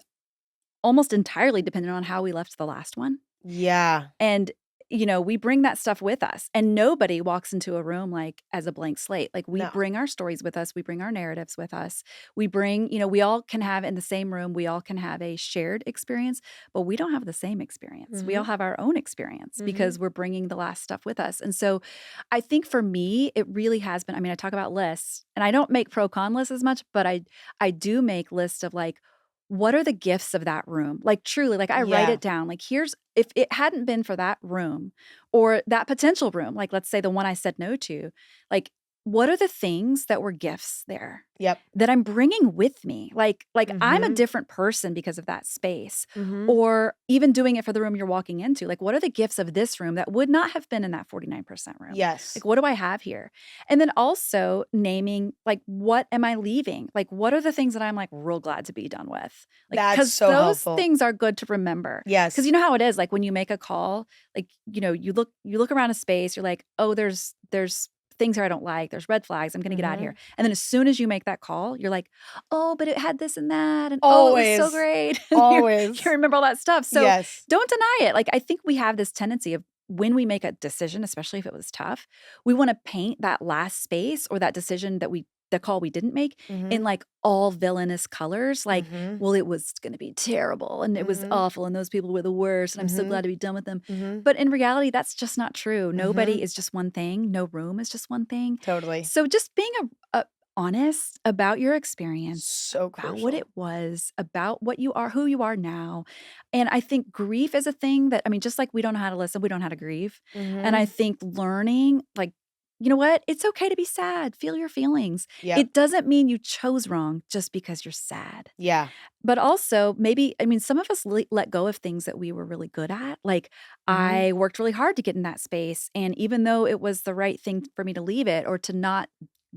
Speaker 2: almost entirely dependent on how we left the last one.
Speaker 1: Yeah.
Speaker 2: And, you know, we bring that stuff with us, and nobody walks into a room like as a blank slate. Like, we
Speaker 1: No.
Speaker 2: bring our stories with us, we bring our narratives with us. We bring, you know, we all can have in the same room, we all can have a shared experience, but we don't have the same experience. We all
Speaker 1: Mhm.
Speaker 2: have our own experience because
Speaker 1: Mhm.
Speaker 2: we're bringing the last stuff with us. And so I think for me, it really has been, I mean, I talk about lists, and I don't make pro con lists as much, but I do make lists of like, what are the gifts of that room? Like, truly, like, I write
Speaker 1: Yeah.
Speaker 2: it down. Like, here's if it hadn't been for that room or that potential room, like, let's say the one I said no to, like, what are the things that were gifts there
Speaker 1: Yep.
Speaker 2: that I'm bringing with me? Like I'm a
Speaker 1: Mhm.
Speaker 2: different person because of that space,
Speaker 1: Mhm.
Speaker 2: or even doing it for the room you're walking into. Like, what are the gifts of this room that would not have been in that 49% room?
Speaker 1: Yes.
Speaker 2: Like, what do I have here? And then also naming, like, what am I leaving? Like, what are the things that I'm like real glad to be done with? Like,
Speaker 1: That's
Speaker 2: because
Speaker 1: so
Speaker 2: those
Speaker 1: helpful.
Speaker 2: things are good to remember. Because
Speaker 1: Yes.
Speaker 2: you know how it is, like when you make a call, like, you know, you look around a space, you're like, oh, there's things here I don't like. There's red flags. I'm gonna get out of here.
Speaker 1: Mhm.
Speaker 2: And then as soon as you make that call, you're like, oh, but it had this and that, and oh, it was so
Speaker 1: Always.
Speaker 2: great. And you
Speaker 1: Always.
Speaker 2: remember all that stuff. So
Speaker 1: Yes.
Speaker 2: don't deny it. Like, I think we have this tendency of when we make a decision, especially if it was tough, we want to paint that last space or that decision that the call we didn't make in
Speaker 1: Mhm.
Speaker 2: like all villainous colors. Like,
Speaker 1: Mhm.
Speaker 2: well, it was going to be terrible and it was
Speaker 1: Mhm.
Speaker 2: awful and those people were the worst and I'm so
Speaker 1: Mhm.
Speaker 2: glad to be done with them.
Speaker 1: Mhm.
Speaker 2: But in reality, that's just not true. Nobody
Speaker 1: Mhm.
Speaker 2: is just one thing. No room is just one thing.
Speaker 1: Totally.
Speaker 2: So just being honest about your experience,
Speaker 1: So
Speaker 2: about what it
Speaker 1: crucial.
Speaker 2: was, about what you are, who you are now. And I think grief is a thing that, I mean, just like we don't know how to listen, we don't know how to grieve. And I
Speaker 1: Mhm.
Speaker 2: think learning, like, you know what? It's okay to be sad. Feel your feelings.
Speaker 1: Yep.
Speaker 2: It doesn't mean you chose wrong just because you're sad.
Speaker 1: Yeah.
Speaker 2: But also, maybe, I mean, some of us let go of things that we were really good at. Like,
Speaker 1: Mhm.
Speaker 2: I worked really hard to get in that space. And even though it was the right thing for me to leave it or to not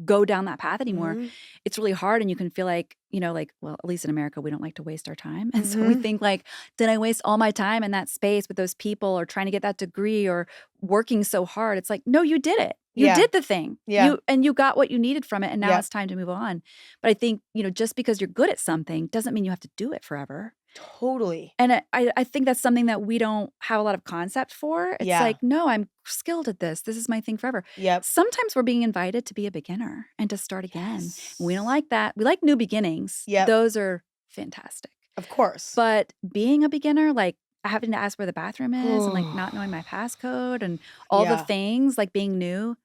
Speaker 2: go down that path anymore,
Speaker 1: Mhm.
Speaker 2: it's really hard. And you can feel like, you know, like, well, at least in America, we don't like to waste our time. And so we
Speaker 1: Mhm.
Speaker 2: think, like, did I waste all my time in that space with those people or trying to get that degree or working so hard? It's like, no, you did it. You
Speaker 1: Yeah.
Speaker 2: did the thing.
Speaker 1: Yeah.
Speaker 2: You got what you needed from it. And now
Speaker 1: Yep.
Speaker 2: it's time to move on. But I think, you know, just because you're good at something doesn't mean you have to do it forever.
Speaker 1: Totally.
Speaker 2: And I think that's something that we don't have a lot of concept for. It's
Speaker 1: Yeah.
Speaker 2: like, no, I'm skilled at this. This is my thing forever.
Speaker 1: Yep.
Speaker 2: Sometimes we're being invited to be a beginner and to start again. And we don't
Speaker 1: Yes.
Speaker 2: like that. We like new beginnings.
Speaker 1: Yep.
Speaker 2: Those are fantastic.
Speaker 1: Of course.
Speaker 2: But being a beginner, like having to ask where the bathroom is and like not knowing my passcode and all the
Speaker 1: Yeah.
Speaker 2: things, like being new,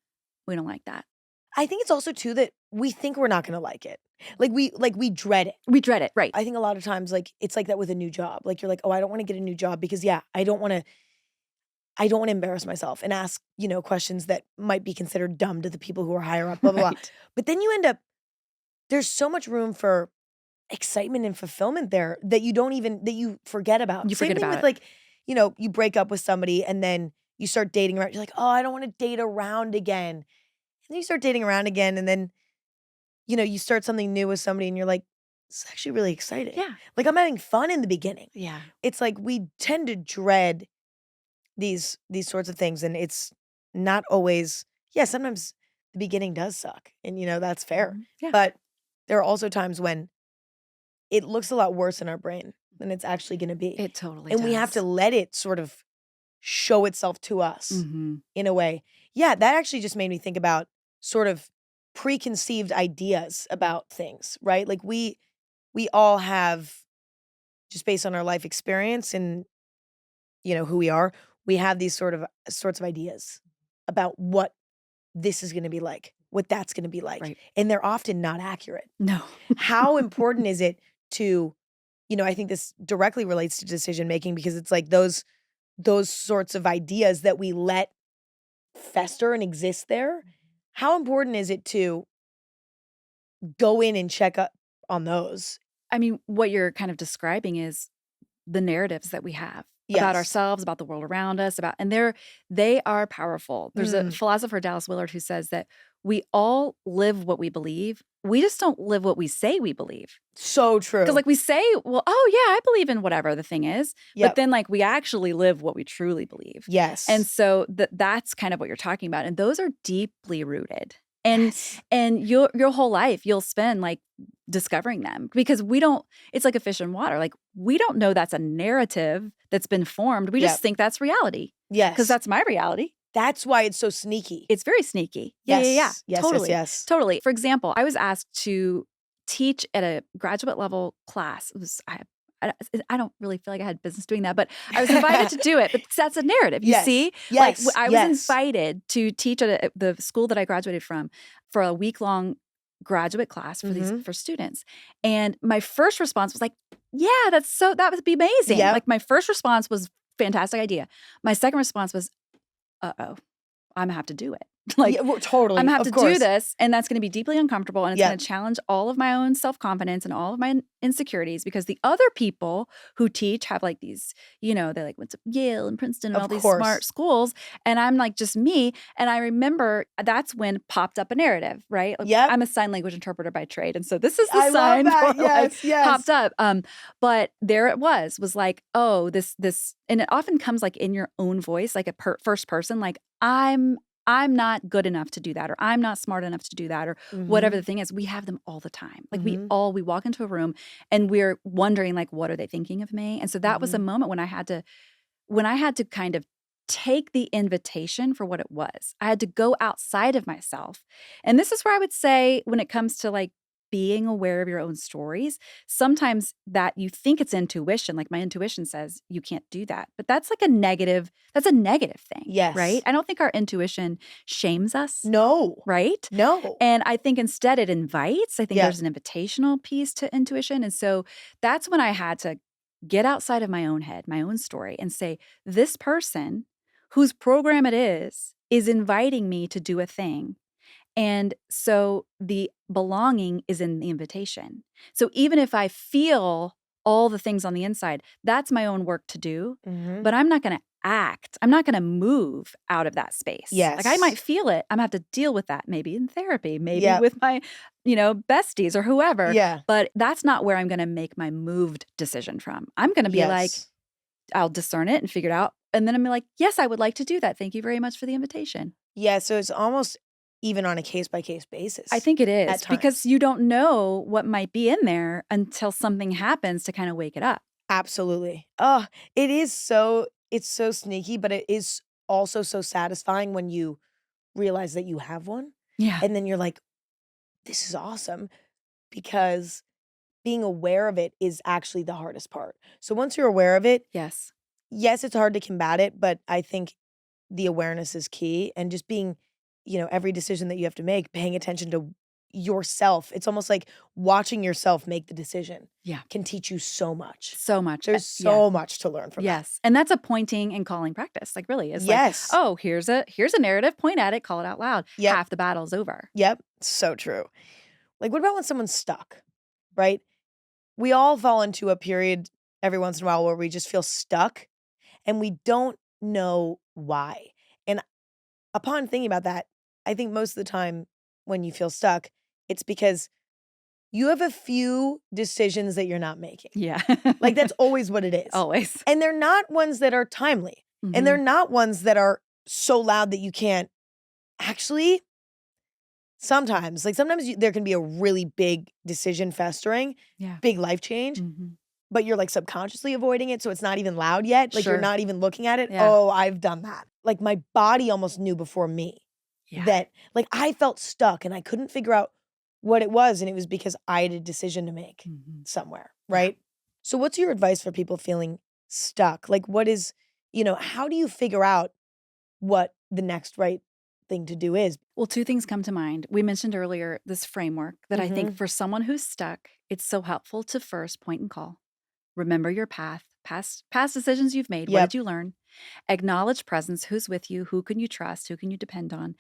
Speaker 2: we don't like that.
Speaker 1: I think it's also too that we think we're not gonna like it. Like we dread it.
Speaker 2: We dread it. Right.
Speaker 1: I think a lot of times, like, it's like that with a new job. Like, you're like, "Oh, I don't wanna get a new job because, yeah, I don't wanna embarrass myself and ask, you know, questions that might be considered dumb to the people who are higher up, blah, blah, blah."
Speaker 2: Right.
Speaker 1: But then you end up there's so much room for excitement and fulfillment there that you forget about.
Speaker 2: You
Speaker 1: Same
Speaker 2: forget
Speaker 1: thing
Speaker 2: about
Speaker 1: with,
Speaker 2: it.
Speaker 1: like, you know, you break up with somebody and then you start dating around. You're like, "Oh, I don't wanna date around again." And then you start dating around again, and then, you know, you start something new with somebody and you're like, this is actually really exciting.
Speaker 2: Yeah.
Speaker 1: Like I'm having fun in the beginning.
Speaker 2: Yeah.
Speaker 1: It's like we tend to dread these sorts of things, and it's not always, sometimes the beginning does suck, and that's fair.
Speaker 2: Yeah.
Speaker 1: But there are also times when it looks a lot worse in our brain than it's actually going to be.
Speaker 2: It totally
Speaker 1: And
Speaker 2: does.
Speaker 1: we have to let it sort of show itself to us
Speaker 2: Mm-hmm.
Speaker 1: in a way. Yeah, that actually just made me think about sort of preconceived ideas about things, right? Like we all have, just based on our life experience and who we are, we have these sorts of ideas about what this is going to be like, what that's going to be like.
Speaker 2: Right.
Speaker 1: And they're often not accurate.
Speaker 2: No.
Speaker 1: How important is it to, I think this directly relates to decision making, because it's like those sorts of ideas that we let fester and exist there. How important is it to go in and check up on those?
Speaker 2: I mean, what you're kind of describing is the narratives that we have about
Speaker 1: Yes.
Speaker 2: ourselves, about the world around us, and they are powerful. There's a philosopher, Dallas Willard, who says that we all live what we believe. We just don't live what we say we believe.
Speaker 1: So true.
Speaker 2: Because we say, well, oh yeah, I believe in whatever the thing is.
Speaker 1: Yep.
Speaker 2: But then we actually live what we truly believe.
Speaker 1: Yes.
Speaker 2: And so that's kind of what you're talking about. And those are deeply rooted. And and your whole life you'll spend discovering them, because it's like a fish in water. We don't know that's a narrative that's been formed. We just think that's reality.
Speaker 1: Yes.
Speaker 2: Because that's my reality.
Speaker 1: That's why it's so sneaky.
Speaker 2: It's very sneaky.
Speaker 1: Yes.
Speaker 2: Yeah. Totally.
Speaker 1: Yes.
Speaker 2: Totally. For example, I was asked to teach at a graduate level class. It was I don't really feel like I had business doing that, but I was invited to do it. But that's a narrative, you see?
Speaker 1: Yes.
Speaker 2: I was invited to teach at the school that I graduated from for a week-long graduate class for students. And my first response was that would be amazing.
Speaker 1: Yep.
Speaker 2: My first response was fantastic idea. My second response was, uh-oh, I'm gonna have to do it.
Speaker 1: Totally.
Speaker 2: I'm gonna have to do this, and that's gonna be deeply uncomfortable, and it's
Speaker 1: Yep.
Speaker 2: gonna challenge all of my own self-confidence and all of my insecurities, because the other people who teach have these, they went to Yale and Princeton and
Speaker 1: Of
Speaker 2: all these
Speaker 1: course.
Speaker 2: smart schools, and I'm just me. And I remember that's when popped up a narrative, right?
Speaker 1: Yep.
Speaker 2: I'm a sign language interpreter by trade, and so this is the
Speaker 1: I
Speaker 2: sign
Speaker 1: love that.
Speaker 2: for,
Speaker 1: Yes.
Speaker 2: popped up. But there it was oh, this, and it often comes in your own voice, a first person, I'm not good enough to do that, or I'm not smart enough to do that, or whatever the thing is. We have them all the time. We walk into a room and we're wondering what are they thinking of me? And so that was a moment when I had to kind of take the invitation for what it was. I had to go outside of myself. And this is where I would say, when it comes to being aware of your own stories, sometimes that you think it's intuition. My intuition says you can't do that, but that's a negative thing.
Speaker 1: Yes.
Speaker 2: Right? I don't think our intuition shames us.
Speaker 1: No.
Speaker 2: Right?
Speaker 1: No.
Speaker 2: And I think instead it invites. I think there's an invitational piece to intuition. And so that's when I had to get outside of my own head, my own story, and say, this person whose program it is inviting me to do a thing. And so the belonging is in the invitation. So even if I feel all the things on the inside, that's my own work to do. But I'm not going to act. I'm not going to move out of that space.
Speaker 1: Yes.
Speaker 2: I might feel it. I'm going to have to deal with that, maybe in therapy, maybe with my, besties or whoever.
Speaker 1: Yeah.
Speaker 2: But that's not where I'm going to make my moved decision from. I'm going to be I'll discern it and figure it out. And then I'm yes, I would like to do that. Thank you very much for the invitation.
Speaker 1: Yeah. So it's almost even on a case-by-case basis.
Speaker 2: I think it is, because you don't know what might be in there until something happens to kind of wake it up.
Speaker 1: Absolutely. Oh, it's so sneaky, but it is also so satisfying when you realize that you have one.
Speaker 2: Yeah.
Speaker 1: And then you're like, this is awesome, because being aware of it is actually the hardest part. So once you're aware of it,
Speaker 2: yes,
Speaker 1: it's hard to combat it, but I think the awareness is key, and just being, every decision that you have to make, paying attention to yourself. It's almost like watching yourself make the decision.
Speaker 2: Yeah.
Speaker 1: Can teach you so much.
Speaker 2: So much.
Speaker 1: There's so much to learn from that.
Speaker 2: Yes. And that's a pointing and calling practice. Really is.
Speaker 1: Yes.
Speaker 2: Oh, here's a narrative, point at it, call it out loud.
Speaker 1: Yep.
Speaker 2: Half the battle's over.
Speaker 1: Yep. So true. What about when someone's stuck, right? We all fall into a period every once in a while where we just feel stuck and we don't know why. And upon thinking about that, I think most of the time when you feel stuck, it's because you have a few decisions that you're not making.
Speaker 2: Yeah.
Speaker 1: Like that's always what it is.
Speaker 2: Always.
Speaker 1: And they're not ones that are timely.
Speaker 2: Mhm.
Speaker 1: And they're not ones that are so loud that you can't actually. Sometimes there can be a really big decision festering,
Speaker 2: Yeah.
Speaker 1: big life change,
Speaker 2: Mhm.
Speaker 1: but you're like subconsciously avoiding it. So it's not even loud yet. Like you're
Speaker 2: Sure.
Speaker 1: not even looking at it.
Speaker 2: Yeah.
Speaker 1: Oh, I've done that. Like my body almost knew before me
Speaker 2: Yeah.
Speaker 1: that like I felt stuck and I couldn't figure out what it was. And it was because I had a decision to make
Speaker 2: Mhm.
Speaker 1: somewhere.
Speaker 2: Yeah.
Speaker 1: Right. So what's your advice for people feeling stuck? Like what is, how do you figure out what the next right thing to do is?
Speaker 2: Well, two things come to mind. We mentioned earlier this framework that I think for someone who's stuck, it's so helpful to first point and call. Remember your path, past decisions you've made. What
Speaker 1: Yep.
Speaker 2: did you learn? Acknowledge presence. Who's with you? Who can you trust? Who can you depend on?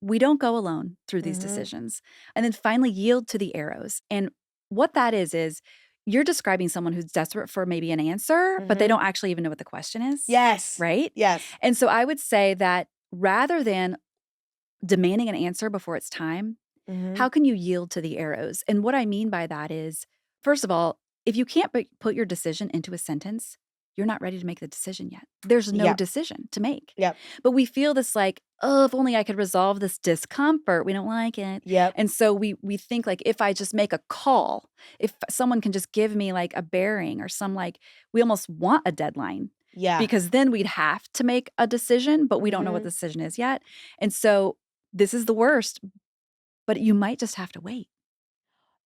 Speaker 2: We don't go alone through these decisions. And then finally yield to the arrows. And what that is you're describing someone who's desperate for maybe an answer, but they don't actually even know what the question is.
Speaker 1: Yes.
Speaker 2: Right?
Speaker 1: Yes.
Speaker 2: And so I would say that rather than demanding an answer before it's time, how can you yield to the arrows? And what I mean by that is, first of all, if you can't put your decision into a sentence, you're not ready to make the decision yet. There's no
Speaker 1: Yep.
Speaker 2: decision to make.
Speaker 1: Yep.
Speaker 2: But we feel this like, oh, if only I could resolve this discomfort. We don't like it.
Speaker 1: Yep.
Speaker 2: And so we think like if I just make a call, if someone can just give me like a bearing or some like, we almost want a deadline.
Speaker 1: Yeah.
Speaker 2: Because then we'd have to make a decision, but we don't know what the decision is yet. And so this is the worst, but you might just have to wait.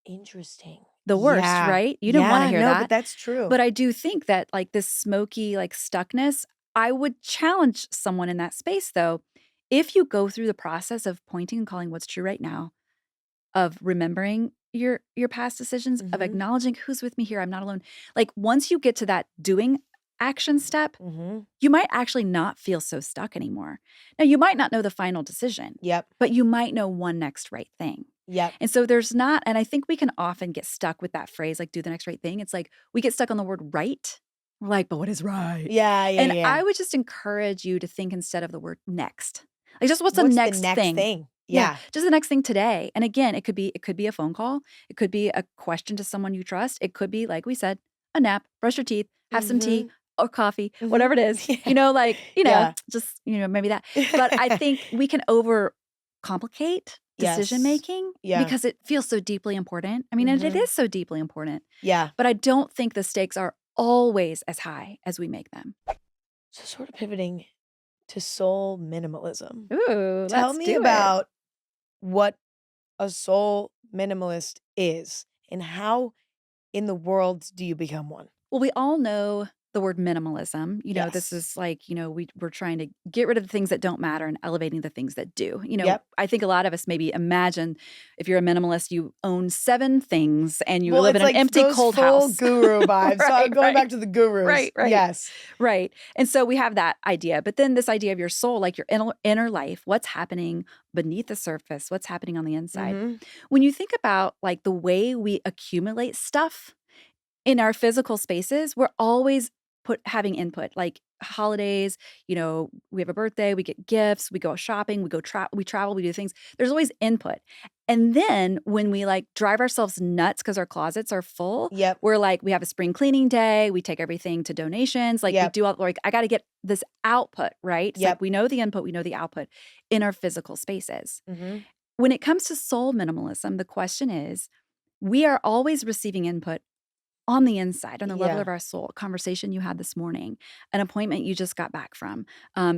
Speaker 1: Interesting.
Speaker 2: The worst,
Speaker 1: Yeah.
Speaker 2: right? You don't want to hear
Speaker 1: no,
Speaker 2: that.
Speaker 1: but that's true.
Speaker 2: But I do think that like this smoky like stuckness, I would challenge someone in that space though. If you go through the process of pointing and calling what's true right now, of remembering your past decisions, of acknowledging who's with me here, I'm not alone. Like once you get to that doing action step, you might actually not feel so stuck anymore. Now, you might not know the final decision,
Speaker 1: Yep.
Speaker 2: but you might know one next right thing.
Speaker 1: Yep.
Speaker 2: And so there's not, and I think we can often get stuck with that phrase, like do the next right thing. It's like we get stuck on the word right. We're like, but what is right?
Speaker 1: Yeah.
Speaker 2: And I would just encourage you to think instead of the word next. Like just what's the next thing?
Speaker 1: Yeah.
Speaker 2: Just the next thing today. And again, it could be a phone call. It could be a question to someone you trust. It could be, like we said, a nap, brush your teeth, have some tea or coffee, whatever it is,
Speaker 1: Yeah.
Speaker 2: just, maybe that. But I think we can overcomplicate decision making because it feels so deeply important. I mean, and it is so deeply important.
Speaker 1: Yeah.
Speaker 2: But I don't think the stakes are always as high as we make them.
Speaker 1: So sort of pivoting to soul minimalism.
Speaker 2: Ooh,
Speaker 1: Tell me about what a soul minimalist is and how in the world do you become one?
Speaker 2: Well, we all know the word minimalism. This is like, we're trying to get rid of the things that don't matter and elevating the things that do. I think a lot of us maybe imagine if you're a minimalist, you own 7 things and you live in an empty, cold house.
Speaker 1: Guru vibes. So I'm going back to the gurus.
Speaker 2: Right.
Speaker 1: Yes.
Speaker 2: Right. And so we have that idea. But then this idea of your soul, like your inner life, what's happening beneath the surface, what's happening on the inside. When you think about like the way we accumulate stuff in our physical spaces, we're always having input, like holidays, we have a birthday, we get gifts, we go shopping, we travel, we do things. There's always input. And then when we like drive ourselves nuts because our closets are full, we're like, we have a spring cleaning day, we take everything to donations, like we do all, like, I got to get this output, right? It's like we know the input, we know the output in our physical spaces. When it comes to soul minimalism, the question is, we are always receiving input on the inside, on the level of our soul. A conversation you had this morning, an appointment you just got back from,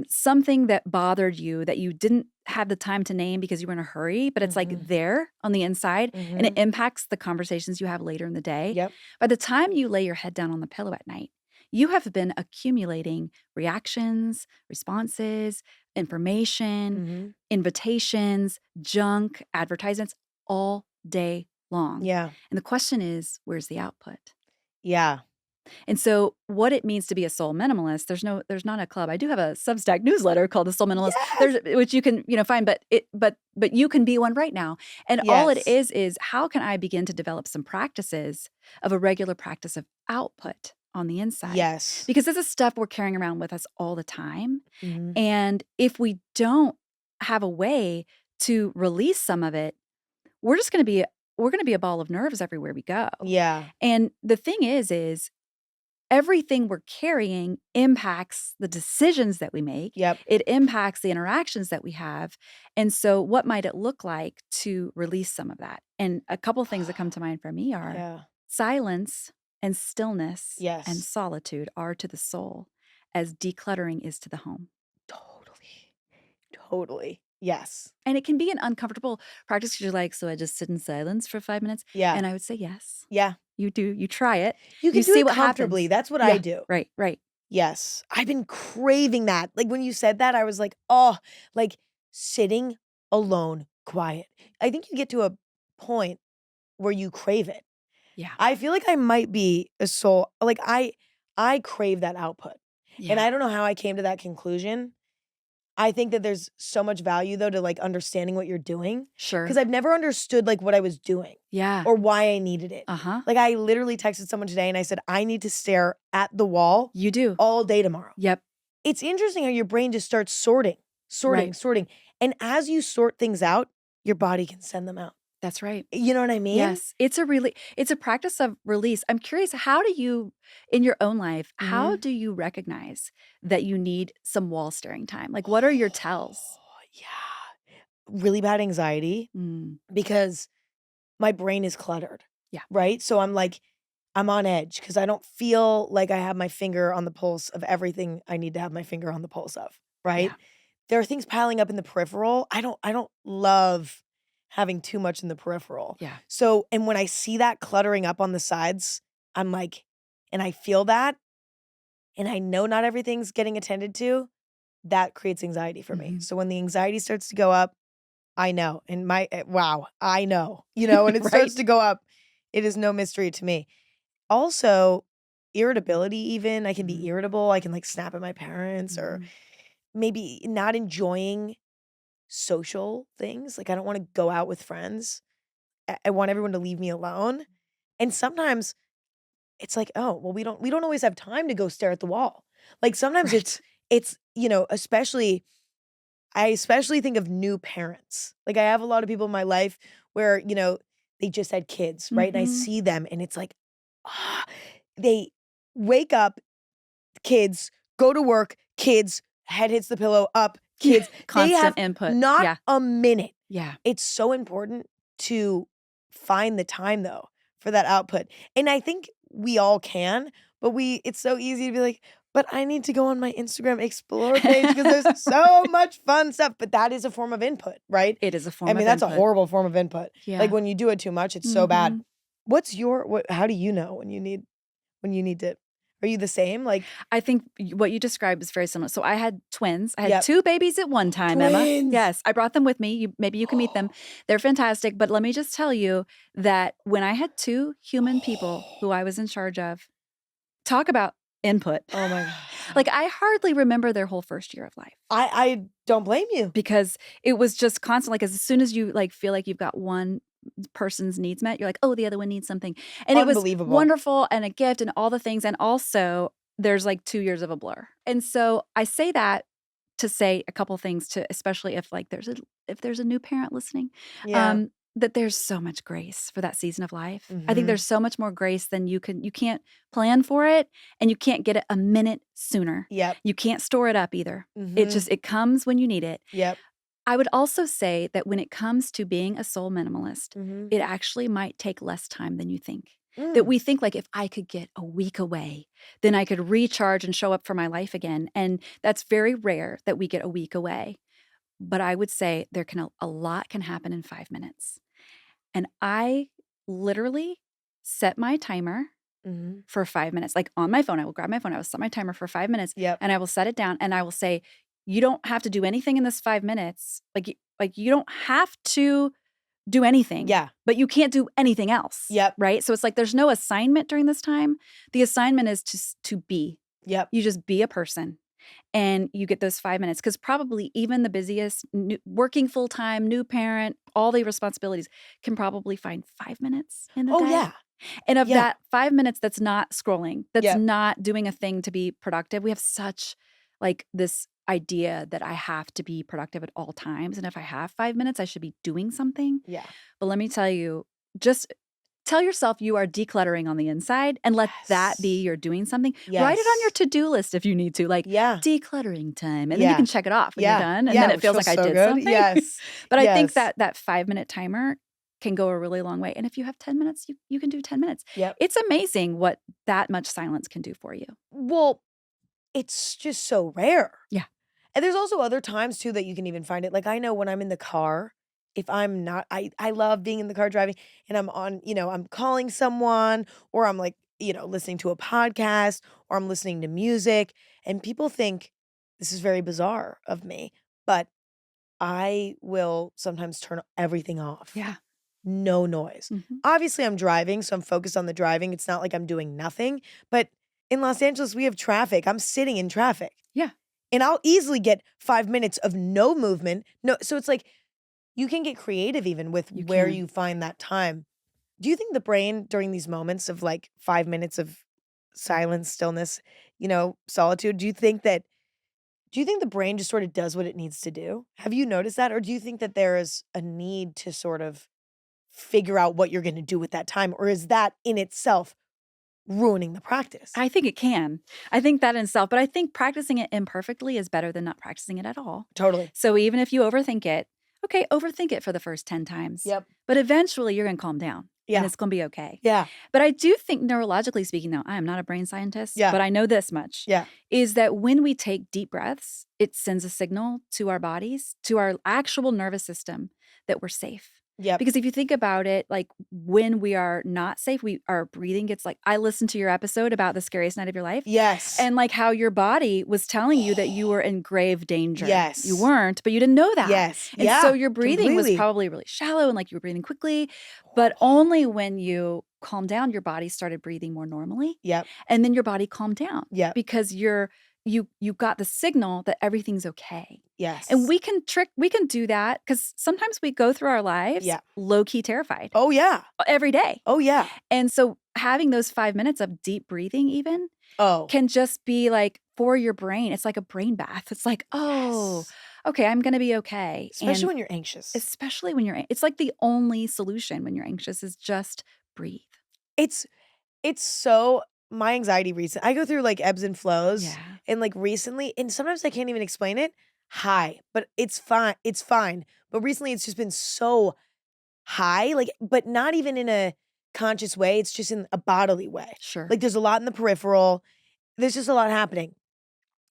Speaker 2: something that bothered you that you didn't have the time to name because you were in a hurry, but it's like there on the inside and it impacts the conversations you have later in the day. By the time you lay your head down on the pillow at night, you have been accumulating reactions, responses, information, invitations, junk, advertisements all day long.
Speaker 1: Yeah.
Speaker 2: And the question is, where's the output?
Speaker 1: Yeah.
Speaker 2: And so what it means to be a soul minimalist, there's not a club. I do have a Substack newsletter called The Soul Minimalist, which you can, find, but you can be one right now. And all it is how can I begin to develop some practices of a regular practice of output on the inside?
Speaker 1: Yes.
Speaker 2: Because this is stuff we're carrying around with us all the time. And if we don't have a way to release some of it, we're just going to be we're going to be a ball of nerves everywhere we go.
Speaker 1: Yeah.
Speaker 2: And the thing is everything we're carrying impacts the decisions that we make.
Speaker 1: Yep.
Speaker 2: It impacts the interactions that we have. And so what might it look like to release some of that? And a couple things that come to mind for me are
Speaker 1: Yeah.
Speaker 2: silence and stillness and
Speaker 1: Yes.
Speaker 2: solitude are to the soul as decluttering is to the home.
Speaker 1: Totally. Yes.
Speaker 2: And it can be an uncomfortable practice because you're like, so I just sit in silence for 5 minutes?
Speaker 1: Yeah.
Speaker 2: And I would say, yes,
Speaker 1: Yeah.
Speaker 2: you do. You try it.
Speaker 1: You can do
Speaker 2: see
Speaker 1: it
Speaker 2: what
Speaker 1: comfortably.
Speaker 2: happens.
Speaker 1: That's what
Speaker 2: Yeah,
Speaker 1: I do.
Speaker 2: Right.
Speaker 1: Yes. I've been craving that. Like when you said that, I was like, oh, like sitting alone, quiet. I think you get to a point where you crave it.
Speaker 2: Yeah.
Speaker 1: I feel like I might be a soul. Like I crave that output.
Speaker 2: Yeah.
Speaker 1: And I don't know how I came to that conclusion. I think that there's so much value though to like understanding what you're doing.
Speaker 2: Sure.
Speaker 1: Because I've never understood like what I was doing
Speaker 2: Yeah.
Speaker 1: or why I needed it.
Speaker 2: Uh-huh.
Speaker 1: Like I literally texted someone today and I said, I need to stare at the wall
Speaker 2: You do.
Speaker 1: all day tomorrow.
Speaker 2: Yep.
Speaker 1: It's interesting how your brain just starts sorting.
Speaker 2: Right.
Speaker 1: And as you sort things out, your body can send them out.
Speaker 2: That's right.
Speaker 1: You know what I mean?
Speaker 2: Yes. It's a practice of release. I'm curious, how do you, in your own life, how do you recognize that you need some wall staring time? Like, what are your tells?
Speaker 1: Yeah. Really bad anxiety because my brain is cluttered.
Speaker 2: Yeah.
Speaker 1: Right? So I'm on edge because I don't feel like I have my finger on the pulse of everything I need to have my finger on the pulse of. Right?
Speaker 2: Yeah.
Speaker 1: There are things piling up in the peripheral. I don't love having too much in the peripheral.
Speaker 2: Yeah.
Speaker 1: So, and when I see that cluttering up on the sides, I'm like, and I feel that, and I know not everything's getting attended to, that creates anxiety for me. So when the anxiety starts to go up, I know. And I know, when it starts to go up, it is no mystery to me. Also, irritability even, I can be irritable. I can like snap at my parents or maybe not enjoying social things. Like I don't want to go out with friends. I want everyone to leave me alone. And sometimes it's like, oh, well, we don't always have time to go stare at the wall. Like sometimes it's I especially think of new parents. Like I have a lot of people in my life where, they just had kids, right? And I see them and it's like, they wake up, kids, go to work, kids, head hits the pillow, up, kids.
Speaker 2: Constant
Speaker 1: they have
Speaker 2: input.
Speaker 1: Not a minute.
Speaker 2: Yeah.
Speaker 1: It's so important to find the time though for that output. And I think we all can, but it's so easy to be like, but I need to go on my Instagram Explore page because there's so much fun stuff. But that is a form of input, right?
Speaker 2: It is a form of input.
Speaker 1: That's a horrible form of input.
Speaker 2: Yeah.
Speaker 1: Like when you do it too much, it's so bad. How do you know when you need to, are you the same? Like
Speaker 2: I think what you described is very similar. So I had twins. I had two babies at one time, Emma. Yes. I brought them with me. Maybe you can meet them. They're fantastic. But let me just tell you that when I had two human people who I was in charge of, talk about input.
Speaker 1: Oh my God.
Speaker 2: Like I hardly remember their whole first year of life.
Speaker 1: I don't blame you.
Speaker 2: Because it was just constant. Like as soon as you like feel like you've got one person's needs met, you're like, oh, the other one needs something. And it was wonderful and a gift and all the things. And also there's like 2 years of a blur. And so I say that to say a couple things to, especially if like there's a new parent listening, that there's so much grace for that season of life. I think there's so much more grace than you can't plan for it and you can't get it a minute sooner.
Speaker 1: Yep.
Speaker 2: You can't store it up either. It comes when you need it.
Speaker 1: Yep.
Speaker 2: I would also say that when it comes to being a soul minimalist, it actually might take less time than you think. That we think like if I could get a week away, then I could recharge and show up for my life again. And that's very rare that we get a week away. But I would say a lot can happen in 5 minutes. And I literally set my timer for 5 minutes. Like on my phone, I will grab my phone. I will set my timer for 5 minutes and I will set it down and I will say, you don't have to do anything in this 5 minutes. Like you don't have to do anything.
Speaker 1: Yeah.
Speaker 2: But you can't do anything else.
Speaker 1: Yep.
Speaker 2: Right? So it's like there's no assignment during this time. The assignment is to be.
Speaker 1: Yep.
Speaker 2: You just be a person. And you get those 5 minutes because probably even the busiest, working full time, new parent, all the responsibilities can probably find 5 minutes in a day.
Speaker 1: Oh, yeah.
Speaker 2: And of that 5 minutes, that's not scrolling, that's not doing a thing to be productive. We have such like this idea that I have to be productive at all times. And if I have 5 minutes, I should be doing something.
Speaker 1: Yeah.
Speaker 2: But let me tell you, just tell yourself you are decluttering on the inside and let that be
Speaker 1: Yes.
Speaker 2: your doing something. Write it on your
Speaker 1: Yes.
Speaker 2: to-do list if you need to, like
Speaker 1: Yeah.
Speaker 2: decluttering time. And then you
Speaker 1: Yeah.
Speaker 2: can check it off when you're
Speaker 1: Yeah.
Speaker 2: done. And
Speaker 1: Yeah.
Speaker 2: then it
Speaker 1: Which
Speaker 2: feels
Speaker 1: feels
Speaker 2: like I
Speaker 1: so
Speaker 2: did
Speaker 1: good.
Speaker 2: something.
Speaker 1: Yes.
Speaker 2: But I think
Speaker 1: Yes.
Speaker 2: that 5-minute timer can go a really long way. And if you have 10 minutes, you can do 10 minutes.
Speaker 1: Yep.
Speaker 2: It's amazing what that much silence can do for you.
Speaker 1: Well, it's just so rare.
Speaker 2: Yeah.
Speaker 1: And there's also other times too that you can even find it. Like I know when I'm in the car, if I'm not, I love being in the car driving and I'm on, I'm calling someone or I'm like, listening to a podcast or I'm listening to music and people think this is very bizarre of me, but I will sometimes turn everything off.
Speaker 2: Yeah.
Speaker 1: No noise. Obviously I'm driving, so I'm focused on the driving. It's not like I'm doing nothing, but in Los Angeles, we have traffic. I'm sitting in traffic.
Speaker 2: Yeah.
Speaker 1: And I'll easily get 5 minutes of no movement. No, so it's like you can get creative even with where
Speaker 2: can.
Speaker 1: you find that time. Do you think the brain during these moments of like 5 minutes of silence, stillness, solitude, do you think the brain just sort of does what it needs to do? Have you noticed that? Or do you think that there is a need to sort of figure out what you're going to do with that time? Or is that in itself ruining the practice?
Speaker 2: I think it can. I think that in itself, but I think practicing it imperfectly is better than not practicing it at all.
Speaker 1: Totally.
Speaker 2: So even if you overthink it, okay, overthink it for the first 10 times.
Speaker 1: Yep.
Speaker 2: But eventually you're going to calm down.
Speaker 1: Yeah.
Speaker 2: And it's going to be okay.
Speaker 1: Yeah.
Speaker 2: But I do think neurologically speaking, now, I am not a brain scientist,
Speaker 1: Yeah.
Speaker 2: but I know this much.
Speaker 1: Yeah.
Speaker 2: Is that when we take deep breaths, it sends a signal to our bodies, to our actual nervous system that we're safe.
Speaker 1: Yep.
Speaker 2: Because if you think about it, like when we are not safe, our breathing gets like, I listened to your episode about the scariest night of your life.
Speaker 1: Yes.
Speaker 2: And like how your body was telling you that you were in grave danger.
Speaker 1: Yes.
Speaker 2: You weren't, but you didn't know that.
Speaker 1: Yes.
Speaker 2: And
Speaker 1: Yeah.
Speaker 2: so your breathing was
Speaker 1: Completely.
Speaker 2: probably really shallow and like you were breathing quickly, but only when you calmed down, your body started breathing more normally.
Speaker 1: Yep.
Speaker 2: And then your body calmed down.
Speaker 1: Yep.
Speaker 2: Because you got the signal that everything's okay.
Speaker 1: Yes.
Speaker 2: And we can do that because sometimes we go through our lives low-key terrified.
Speaker 1: Oh, yeah.
Speaker 2: Every day.
Speaker 1: Oh, yeah.
Speaker 2: And so having those 5 minutes of deep breathing even can just be like for your brain. It's like a brain bath. It's like,
Speaker 1: Yes.
Speaker 2: okay, I'm going to be okay.
Speaker 1: Especially when you're anxious.
Speaker 2: Especially when it's like the only solution when you're anxious is just breathe.
Speaker 1: It's so my anxiety I go through like ebbs and flows.
Speaker 2: Yeah.
Speaker 1: And like recently, and sometimes I can't even explain it. High, but it's fine. It's fine. But recently it's just been so high, like, but not even in a conscious way. It's just in a bodily way.
Speaker 2: Sure.
Speaker 1: Like there's a lot in the peripheral. There's just a lot happening,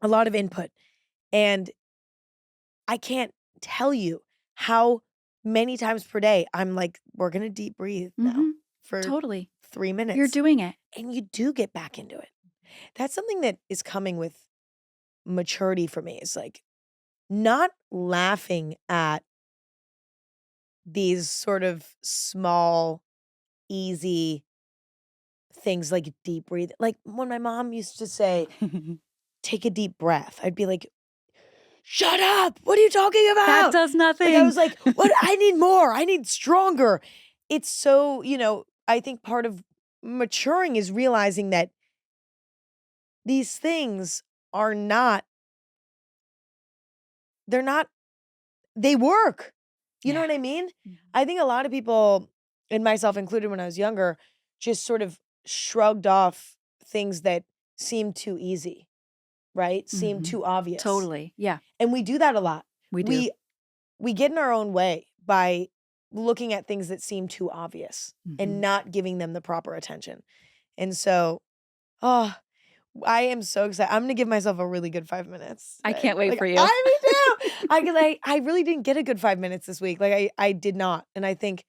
Speaker 1: a lot of input. And I can't tell you how many times per day I'm like, we're going to deep breathe now for
Speaker 2: Totally
Speaker 1: 3 minutes.
Speaker 2: You're doing it.
Speaker 1: And you do get back into it. That's something that is coming with maturity for me, is like not laughing at these sort of small, easy things like deep breathe. Like when my mom used to say, take a deep breath, I'd be like, shut up. What are you talking about?
Speaker 2: That does nothing.
Speaker 1: Like I was like, what? I need more. I need stronger. It's so, I think part of maturing is realizing that these things are not, they work. You know what I mean? I think a lot of people, and myself included when I was younger, just sort of shrugged off things that seemed too easy, right? Seemed too obvious.
Speaker 2: Totally. Yeah.
Speaker 1: And we do that a lot.
Speaker 2: We do.
Speaker 1: We get in our own way by looking at things that seem too obvious and not giving them the proper attention. And so, I am so excited. I'm going to give myself a really good 5 minutes.
Speaker 2: I can't wait for you.
Speaker 1: Me too. I really didn't get a good 5 minutes this week. Like I did not. And I think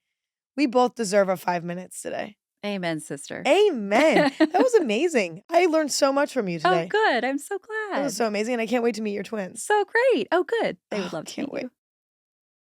Speaker 1: we both deserve our 5 minutes today.
Speaker 2: Amen, sister.
Speaker 1: Amen. That was amazing. I learned so much from you today.
Speaker 2: Oh, good. I'm so glad.
Speaker 1: That was so amazing. And I can't wait to meet your twins.
Speaker 2: So great. Oh, good. They would love to
Speaker 1: can't
Speaker 2: meet
Speaker 1: wait.
Speaker 2: you.